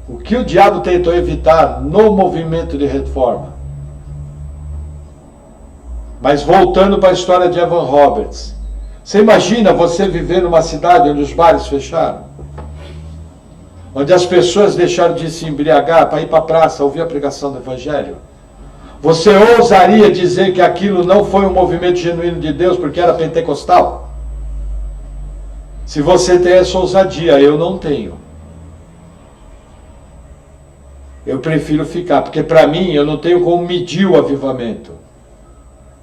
O que o diabo tentou evitar no movimento de reforma. Mas voltando para a história de Evan Roberts. Você imagina você viver numa cidade onde os bares fecharam? Onde as pessoas deixaram de se embriagar para ir para a praça ouvir a pregação do Evangelho? Você ousaria dizer que aquilo não foi um movimento genuíno de Deus porque era pentecostal? Se você tem essa ousadia, eu não tenho. Eu prefiro ficar, porque para mim eu não tenho como medir o avivamento.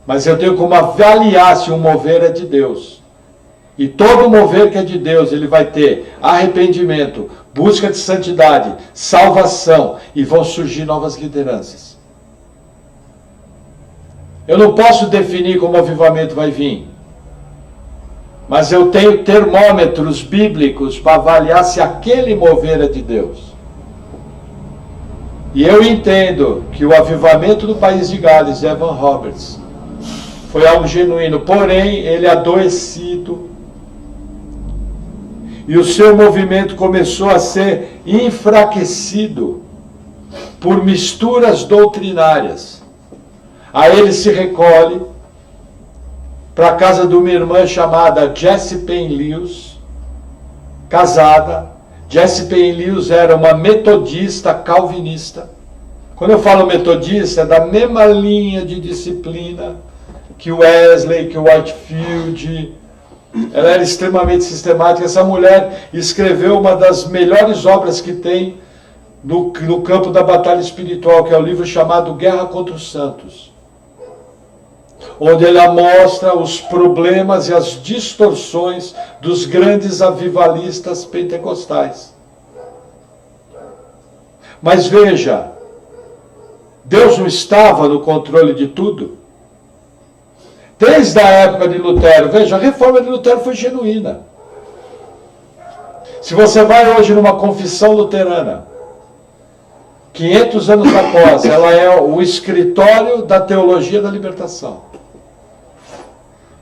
Mas eu tenho como avaliar se o mover é de Deus. E todo mover que é de Deus, ele vai ter arrependimento, busca de santidade, salvação, e vão surgir novas lideranças. Eu não posso definir como o avivamento vai vir. Mas eu tenho termômetros bíblicos para avaliar se aquele mover é de Deus. E eu entendo que o avivamento do país de Gales, de Evan Roberts, foi algo genuíno, porém ele adoecido. E o seu movimento começou a ser enfraquecido por misturas doutrinárias. Aí ele se recolhe para a casa de uma irmã chamada Jessie Payne Lewis, casada. Jessie Payne Lewis era uma metodista calvinista. Quando eu falo metodista, é da mesma linha de disciplina que o Wesley, que o Whitefield, Ela era extremamente sistemática. Essa mulher escreveu uma das melhores obras que tem no campo da batalha espiritual, que é o livro chamado Guerra contra os Santos, onde ela mostra os problemas e as distorções dos grandes avivalistas pentecostais. Mas veja, Deus não estava no controle de tudo? Desde a época de Lutero, veja, a reforma de Lutero foi genuína. Se você vai hoje numa confissão luterana, 500 anos após, ela é o escritório da teologia da libertação.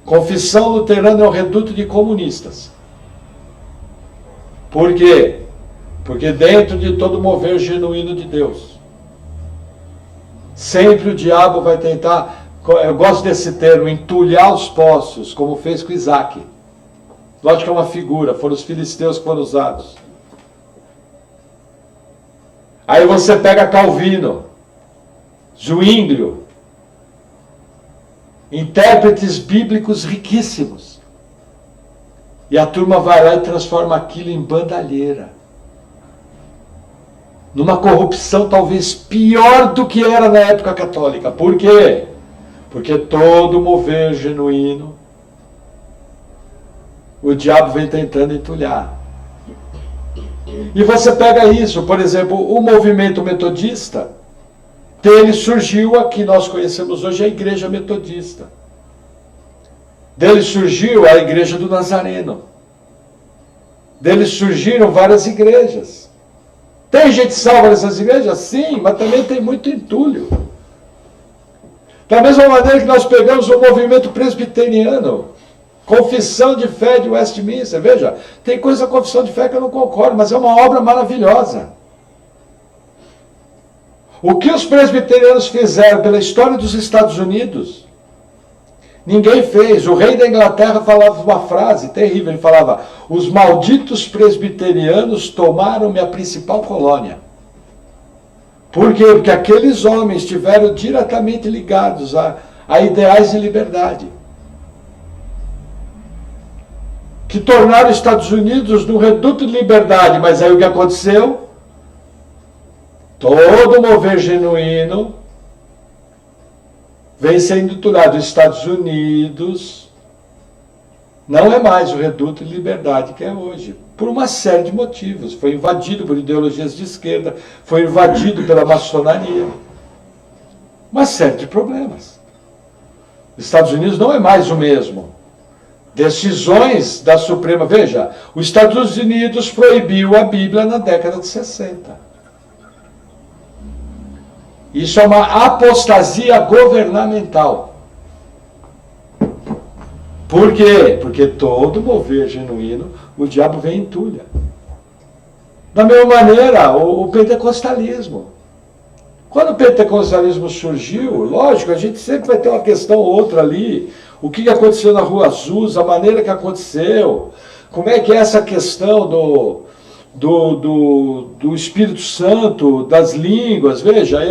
Confissão luterana é um reduto de comunistas. Por quê? Porque dentro de todo mover genuíno de Deus, sempre o diabo vai tentar, eu gosto desse termo, entulhar os poços, como fez com Isaac. Lógico que é uma figura, foram os filisteus que foram usados. Aí você pega Calvino, Zwinglio, intérpretes bíblicos riquíssimos. E a turma vai lá e transforma aquilo em bandalheira. Numa corrupção talvez pior do que era na época católica. Por quê? Porque todo mover genuíno, o diabo vem tentando entulhar. E você pega isso, por exemplo, o movimento metodista, dele surgiu a que nós conhecemos hoje, a Igreja Metodista. Dele surgiu a Igreja do Nazareno. Dele surgiram várias igrejas. Tem gente salva nessas igrejas? Sim, mas também tem muito entulho. Da mesma maneira que nós pegamos o movimento presbiteriano, Confissão de Fé de Westminster. Veja, tem coisa da Confissão de Fé que eu não concordo, mas é uma obra maravilhosa. O que os presbiterianos fizeram pela história dos Estados Unidos, ninguém fez. O rei da Inglaterra falava uma frase terrível, ele falava: os malditos presbiterianos tomaram minha principal colônia. Por quê? Porque aqueles homens estiveram diretamente ligados a ideais de liberdade, que tornaram os Estados Unidos num reduto de liberdade. Mas aí o que aconteceu? Todo mover genuíno vem sendo entulhado. Os Estados Unidos não é mais o reduto de liberdade que é hoje, por uma série de motivos. Foi invadido por ideologias de esquerda, foi invadido pela maçonaria, uma série de problemas. Os Estados Unidos não é mais o mesmo. Decisões da Suprema. Veja, os Estados Unidos proibiu a Bíblia na década de 60. Isso é uma apostasia governamental. Por quê? Porque todo mover genuíno, o diabo vem e entulha. Da mesma maneira, o pentecostalismo. Quando o pentecostalismo surgiu, lógico, a gente sempre vai ter uma questão ou outra ali. O que aconteceu na Rua Azusa, a maneira que aconteceu, como é que é essa questão do Espírito Santo, das línguas. Veja,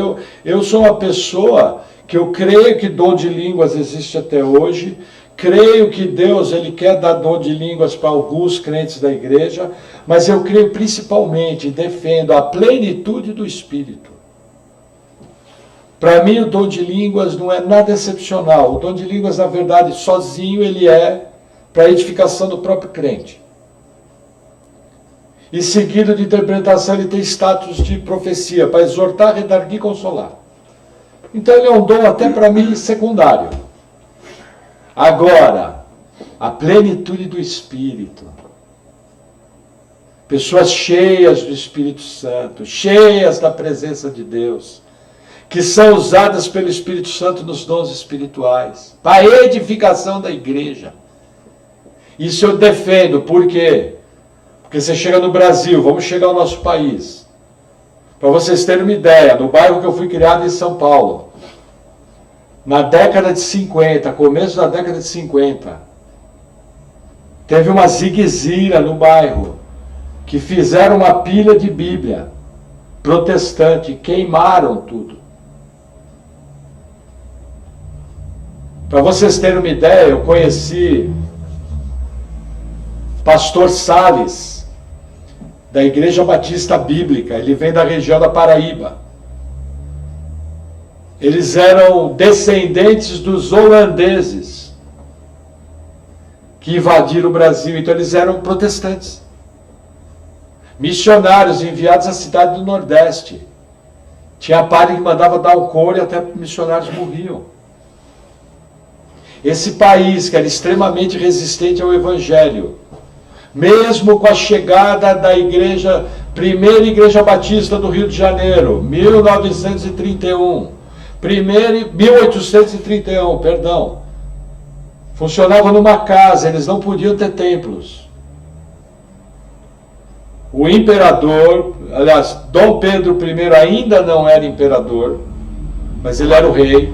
eu sou uma pessoa que eu creio que dom de línguas existe até hoje, creio que Deus ele quer dar dom de línguas para alguns crentes da igreja, mas eu creio principalmente, defendo a plenitude do Espírito. Para mim o dom de línguas não é nada excepcional. O dom de línguas, na verdade, sozinho ele é para a edificação do próprio crente. E seguido de interpretação, ele tem status de profecia, para exortar, redarguir e consolar. Então ele é um dom até para mim secundário. Agora, a plenitude do Espírito. Pessoas cheias do Espírito Santo, cheias da presença de Deus, que são usadas pelo Espírito Santo nos dons espirituais, para a edificação da igreja. Isso eu defendo, por quê? Porque você chega no Brasil, vamos chegar ao nosso país. Para vocês terem uma ideia, no bairro que eu fui criado em São Paulo, na década de 50, começo da década de 50, teve uma ziguezira no bairro, que fizeram uma pilha de Bíblia protestante, queimaram tudo. Para vocês terem uma ideia, eu conheci pastor Sales, da Igreja Batista Bíblica, ele vem da região da Paraíba. Eles eram descendentes dos holandeses que invadiram o Brasil, então eles eram protestantes. Missionários enviados à cidade do Nordeste. Tinha padre que mandava dar o couro e até missionários morriam. Esse país, que era extremamente resistente ao Evangelho, mesmo com a chegada da primeira Igreja Batista do Rio de Janeiro, 1831, perdão, funcionava numa casa, eles não podiam ter templos. O imperador, aliás, Dom Pedro I ainda não era imperador, mas ele era o rei.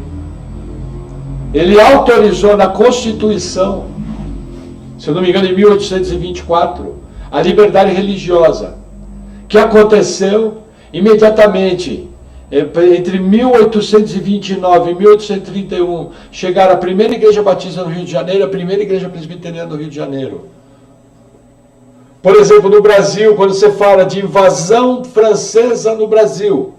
Ele autorizou na Constituição, se eu não me engano, em 1824, a liberdade religiosa, que aconteceu imediatamente. Entre 1829 e 1831, chegaram a primeira Igreja Batista no Rio de Janeiro, a primeira Igreja Presbiteriana no Rio de Janeiro. Por exemplo, no Brasil, quando você fala de invasão francesa no Brasil,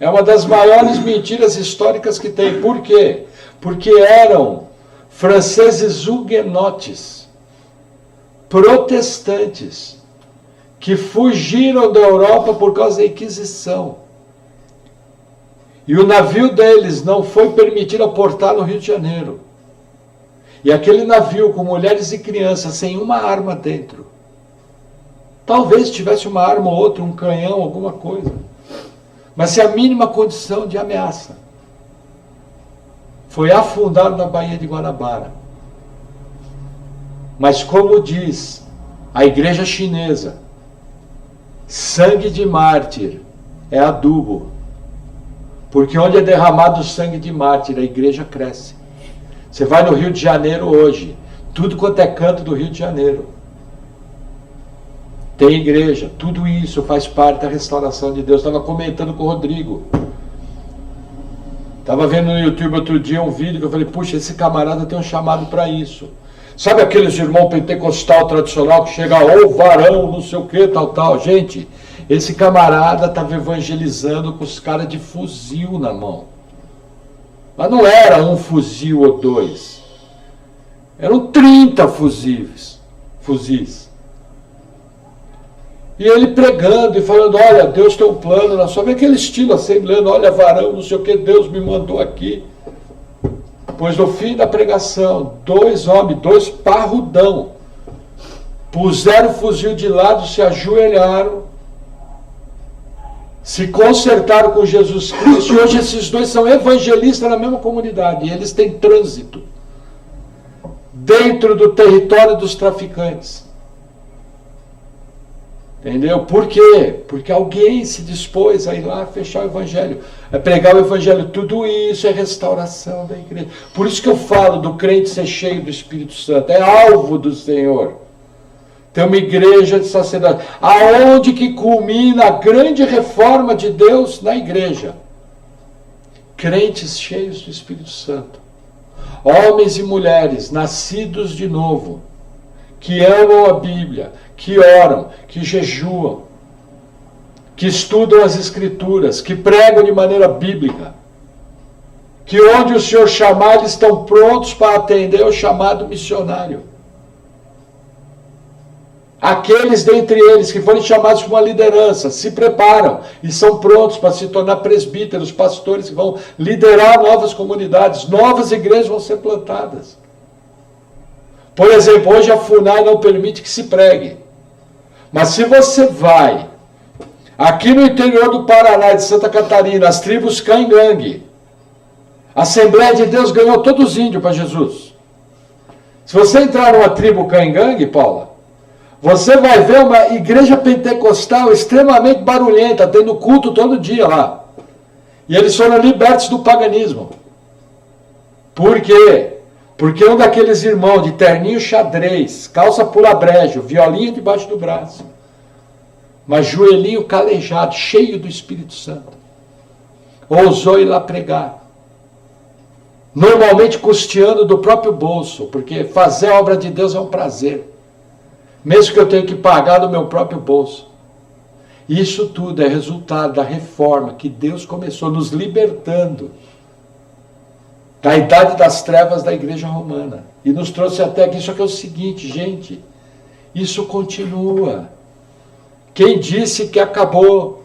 é uma das maiores mentiras históricas que tem. Por quê? Porque eram franceses huguenotes, protestantes, que fugiram da Europa por causa da Inquisição. E o navio deles não foi permitido aportar no Rio de Janeiro. E aquele navio com mulheres e crianças sem uma arma dentro, talvez tivesse uma arma ou outra, um canhão, alguma coisa, mas sem a mínima condição de ameaça, foi afundado na Baía de Guanabara. Mas como diz a igreja chinesa, sangue de mártir é adubo, porque onde é derramado o sangue de mártir, a igreja cresce. Você vai no Rio de Janeiro hoje, tudo quanto é canto do Rio de Janeiro tem igreja, tudo isso faz parte da restauração de Deus. Estava comentando com o Rodrigo, estava vendo no YouTube outro dia um vídeo que eu falei, puxa, esse camarada tem um chamado para isso. Sabe aqueles irmãos pentecostal tradicional que chega, ô varão, não sei o que, tal. Gente, esse camarada estava evangelizando com os caras de fuzil na mão. Mas não era um fuzil ou dois, eram 30 fuzis. E ele pregando e falando, olha, Deus tem um plano na sua vida, aquele estilo assembleando, olha varão, não sei o que, Deus me mandou aqui. Pois no fim da pregação, dois parrudão, puseram o fuzil de lado, se ajoelharam, se consertaram com Jesus Cristo, e hoje esses dois são evangelistas na mesma comunidade, e eles têm trânsito dentro do território dos traficantes. Entendeu? Por quê? Porque alguém se dispôs a ir lá fechar o evangelho, a pregar o evangelho. Tudo isso é restauração da igreja. Por isso que eu falo do crente ser cheio do Espírito Santo. É alvo do Senhor. Tem uma igreja de sacerdote. Aonde que culmina a grande reforma de Deus na igreja? Crentes cheios do Espírito Santo. Homens e mulheres nascidos de novo, que amam a Bíblia, que oram, que jejuam, que estudam as Escrituras, que pregam de maneira bíblica, que onde o Senhor chamar, eles estão prontos para atender ao chamado missionário. Aqueles dentre eles que forem chamados para uma liderança, se preparam e são prontos para se tornar presbíteros, pastores que vão liderar novas comunidades, novas igrejas vão ser plantadas. Por exemplo, hoje a FUNAI não permite que se pregue. Mas se você vai aqui no interior do Paraná e de Santa Catarina, as tribos Caingangue, a Assembleia de Deus ganhou todos os índios para Jesus. Se você entrar numa tribo Caingangue, Paula, você vai ver uma igreja pentecostal extremamente barulhenta, tendo culto todo dia lá. E eles foram libertos do paganismo. Por quê? Porque um daqueles irmãos de terninho xadrez, calça pula-brejo, violinha debaixo do braço, mas joelhinho calejado, cheio do Espírito Santo, ousou ir lá pregar. Normalmente custeando do próprio bolso, porque fazer a obra de Deus é um prazer. mesmo que eu tenha que pagar do meu próprio bolso. Isso tudo é resultado da reforma que Deus começou nos libertando da idade das trevas da igreja romana e nos trouxe até aqui. Só que é o seguinte, gente, isso continua. Quem disse que acabou?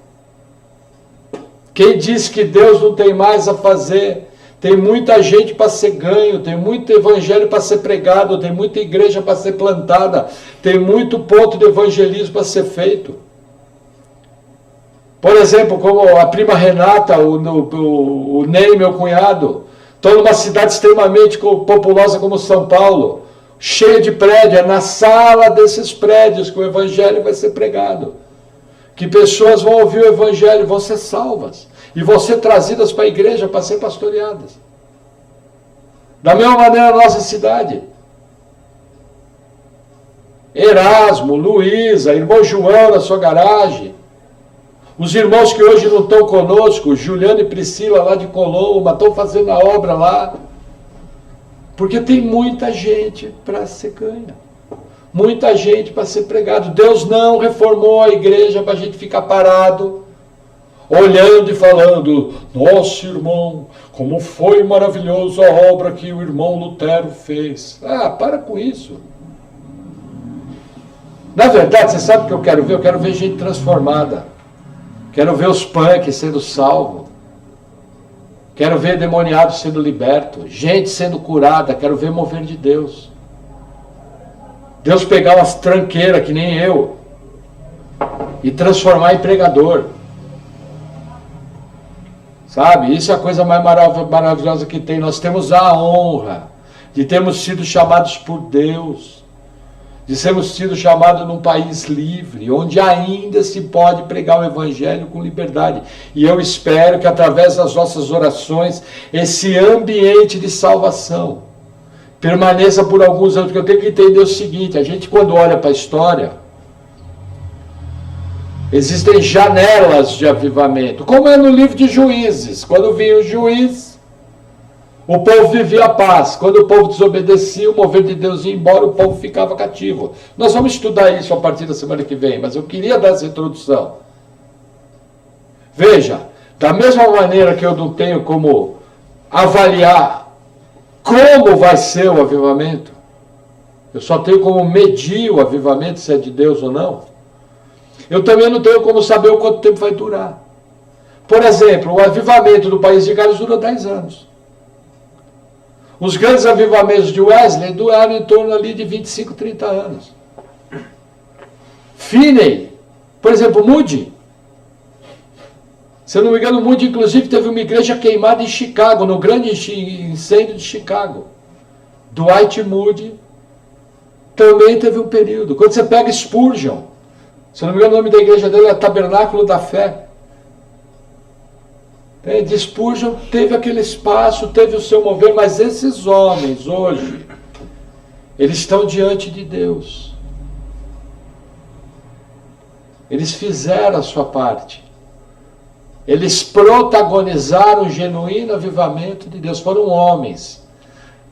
Quem disse que Deus não tem mais a fazer? Tem muita gente para ser ganho, tem muito evangelho para ser pregado, tem muita igreja para ser plantada, tem muito ponto de evangelismo para ser feito. Por exemplo, como a prima Renata, o Ney, meu cunhado, estão numa cidade extremamente populosa como São Paulo, cheia de prédios, é na sala desses prédios que o evangelho vai ser pregado. Que pessoas vão ouvir o evangelho, vão ser salvas. E vão ser trazidas para a igreja para ser pastoreadas. Da mesma maneira na nossa cidade. Erasmo, Luísa, irmão João na sua garagem. Os irmãos que hoje não estão conosco, Juliano e Priscila lá de Colomba, estão fazendo a obra lá. Porque tem muita gente para ser ganha. Muita gente para ser pregado. Deus não reformou a igreja para a gente ficar parado, olhando e falando, nossa irmão, como foi maravilhoso a obra que o irmão Lutero fez. Ah, para com isso. Na verdade, você sabe o que eu quero ver? Eu quero ver gente transformada. Quero ver os punks sendo salvos. Quero ver demoniados sendo libertos. Gente sendo curada. Quero ver mover de Deus. Deus pegar umas tranqueiras que nem eu e transformar em pregador. Sabe? Isso é a coisa mais maravilhosa que tem. Nós temos a honra de termos sido chamados por Deus, de sermos sido chamados num país livre, onde ainda se pode pregar o evangelho com liberdade. E eu espero que através das nossas orações, esse ambiente de salvação permaneça por alguns anos. Porque eu tenho que entender o seguinte, a gente quando olha para a história, existem janelas de avivamento, como é no livro de Juízes. Quando vinha o juiz, o povo vivia a paz. Quando o povo desobedecia, o mover de Deus ia embora, o povo ficava cativo. Nós vamos estudar isso a partir da semana que vem, mas eu queria dar essa introdução. Veja, da mesma maneira que eu não tenho como avaliar como vai ser o avivamento, eu só tenho como medir o avivamento, se é de Deus ou não. Eu também não tenho como saber o quanto tempo vai durar. Por exemplo, o avivamento do País de Gales durou 10 anos. Os grandes avivamentos de Wesley duraram em torno ali de 25, 30 anos. Finney, por exemplo, Moody. Se eu não me engano, Moody inclusive teve uma igreja queimada em Chicago, no grande incêndio de Chicago. Dwight Moody também teve um período. Quando você pega Spurgeon, se eu não me engano, o nome da igreja dele é Tabernáculo da Fé. De Spurgeon teve aquele espaço, teve o seu mover, mas esses homens hoje, eles estão diante de Deus. Eles fizeram a sua parte. Eles protagonizaram o genuíno avivamento de Deus. Foram homens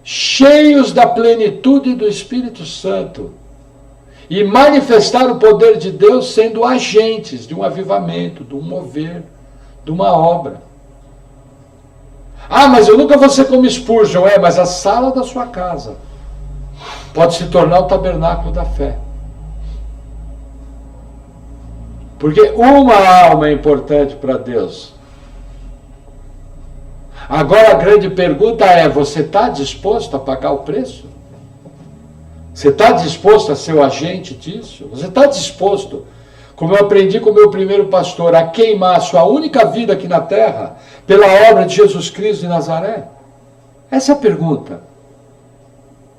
cheios da plenitude do Espírito Santo e manifestaram o poder de Deus sendo agentes de um avivamento, de um mover, de uma obra. Ah, mas eu nunca vou ser como Spurgeon. Mas a sala da sua casa pode se tornar o tabernáculo da fé. Porque uma alma é importante para Deus. Agora a grande pergunta é, você está disposto a pagar o preço? Você está disposto a ser o agente disso? Você está disposto, como eu aprendi com o meu primeiro pastor, a queimar a sua única vida aqui na terra pela obra de Jesus Cristo de Nazaré? Essa é a pergunta.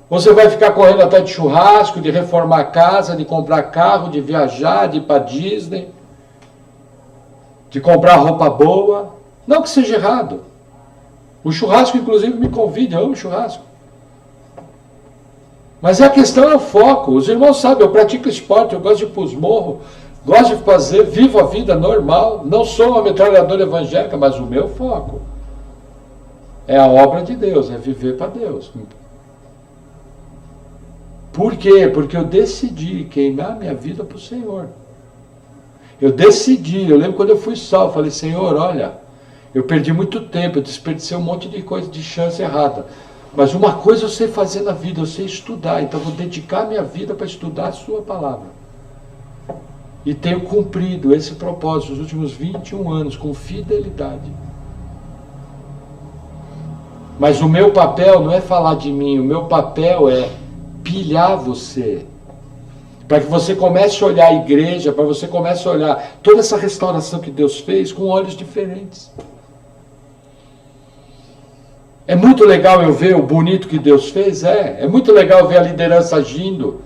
Você vai ficar correndo atrás de churrasco, de reformar a casa, de comprar carro, de viajar, de ir para Disney, de comprar roupa boa? Não que seja errado. O churrasco, inclusive, me convida, eu amo churrasco. Mas a questão é o foco. Os irmãos sabem, eu pratico esporte, eu gosto de ir para os morros, gosto de fazer, vivo a vida normal. Não sou uma metralhadora evangélica, mas o meu foco é a obra de Deus, é viver para Deus. Por quê? Porque eu decidi queimar minha vida para o Senhor. Eu decidi, eu lembro quando eu fui salvo, falei, Senhor, olha, eu perdi muito tempo, eu desperdicei um monte de coisa, de chance errada. Mas uma coisa eu sei fazer na vida, eu sei estudar, então eu vou dedicar minha vida para estudar a sua palavra. E tenho cumprido esse propósito nos últimos 21 anos, com fidelidade. Mas o meu papel não é falar de mim, o meu papel é pilhar você. Para que você comece a olhar a igreja, para que você comece a olhar toda essa restauração que Deus fez com olhos diferentes. É muito legal eu ver o bonito que Deus fez? É muito legal ver a liderança agindo.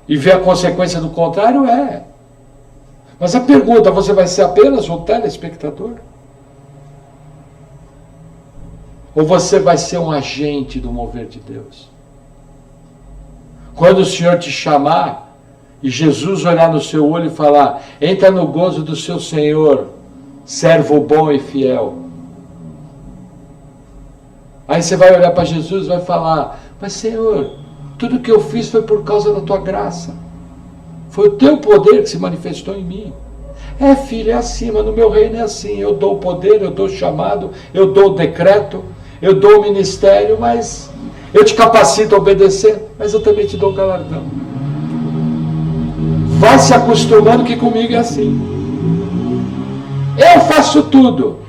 E ver a consequência do contrário? É. Mas a pergunta, você vai ser apenas um telespectador? Ou você vai ser um agente do mover de Deus? Quando o Senhor te chamar, e Jesus olhar no seu olho e falar, entra no gozo do seu Senhor, servo bom e fiel. Aí você vai olhar para Jesus e vai falar, mas Senhor, tudo que eu fiz foi por causa da tua graça. Foi o teu poder que se manifestou em mim. É, filho, é assim, mas no meu reino é assim. Eu dou o poder, eu dou o chamado, eu dou o decreto, eu dou o ministério, mas eu te capacito a obedecer, mas eu também te dou o galardão. Vai se acostumando que comigo é assim. Eu faço tudo.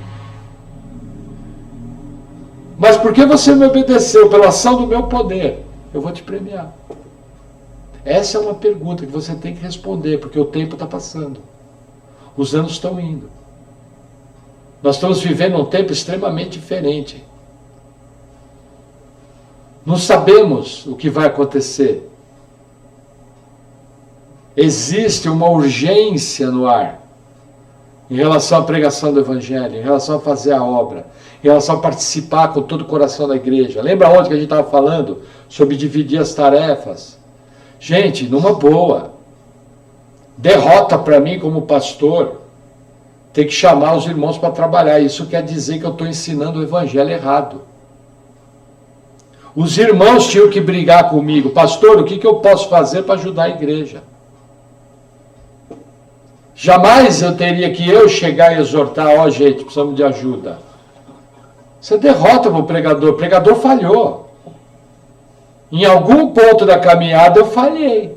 Mas porque você me obedeceu pela ação do meu poder, eu vou te premiar. Essa é uma pergunta que você tem que responder, porque o tempo está passando. Os anos estão indo. Nós estamos vivendo um tempo extremamente diferente. Não sabemos o que vai acontecer. Existe uma urgência no ar em relação à pregação do Evangelho, em relação a fazer a obra, em relação a participar com todo o coração da igreja. Lembra ontem que a gente estava falando sobre dividir as tarefas? Gente, numa boa, derrota para mim como pastor, tem que chamar os irmãos para trabalhar. Isso quer dizer que eu estou ensinando o Evangelho errado. Os irmãos tinham que brigar comigo. Pastor, o que eu posso fazer para ajudar a igreja? Jamais eu teria que chegar e exortar, ó gente, precisamos de ajuda. Você derrota o pregador falhou. Em algum ponto da caminhada eu falhei.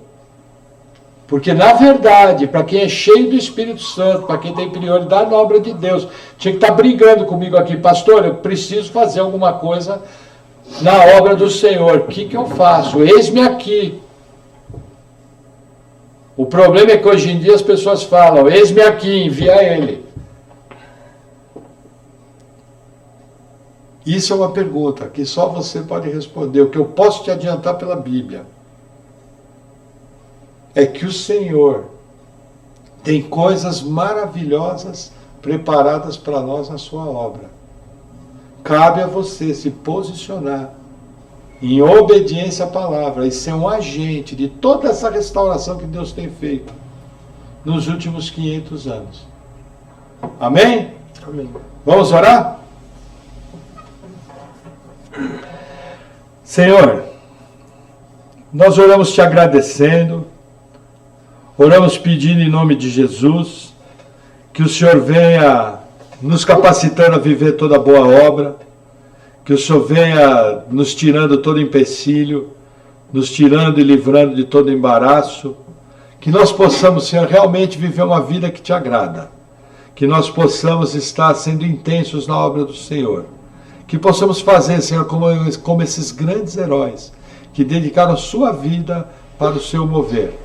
Porque na verdade, para quem é cheio do Espírito Santo, para quem tem prioridade na obra de Deus, tinha que estar brigando comigo aqui, pastor, eu preciso fazer alguma coisa na obra do Senhor. O que eu faço? Eis-me aqui. O problema é que hoje em dia as pessoas falam, eis-me aqui, envia ele. Isso é uma pergunta que só você pode responder. O que eu posso te adiantar pela Bíblia é que o Senhor tem coisas maravilhosas preparadas para nós na sua obra. Cabe a você se posicionar em obediência à palavra e ser um agente de toda essa restauração que Deus tem feito nos últimos 500 anos. Amém? Amém. Vamos orar? Senhor, nós oramos te agradecendo, oramos pedindo em nome de Jesus que o Senhor venha nos capacitando a viver toda boa obra, que o Senhor venha nos tirando todo empecilho, nos tirando e livrando de todo embaraço, que nós possamos, Senhor, realmente viver uma vida que te agrada, que nós possamos estar sendo intensos na obra do Senhor, que possamos fazer, Senhor, como esses grandes heróis que dedicaram sua vida para o seu mover,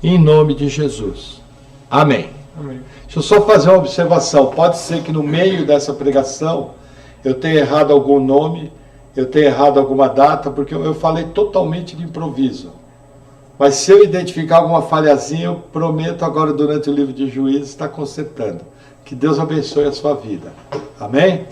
em nome de Jesus. Amém. Amém. Deixa eu só fazer uma observação. Pode ser que no meio dessa pregação eu tenha errado algum nome, eu tenha errado alguma data, porque eu falei totalmente de improviso. Mas se eu identificar alguma falhazinha, eu prometo agora durante o livro de Juízes estar consertando. Que Deus abençoe a sua vida. Amém?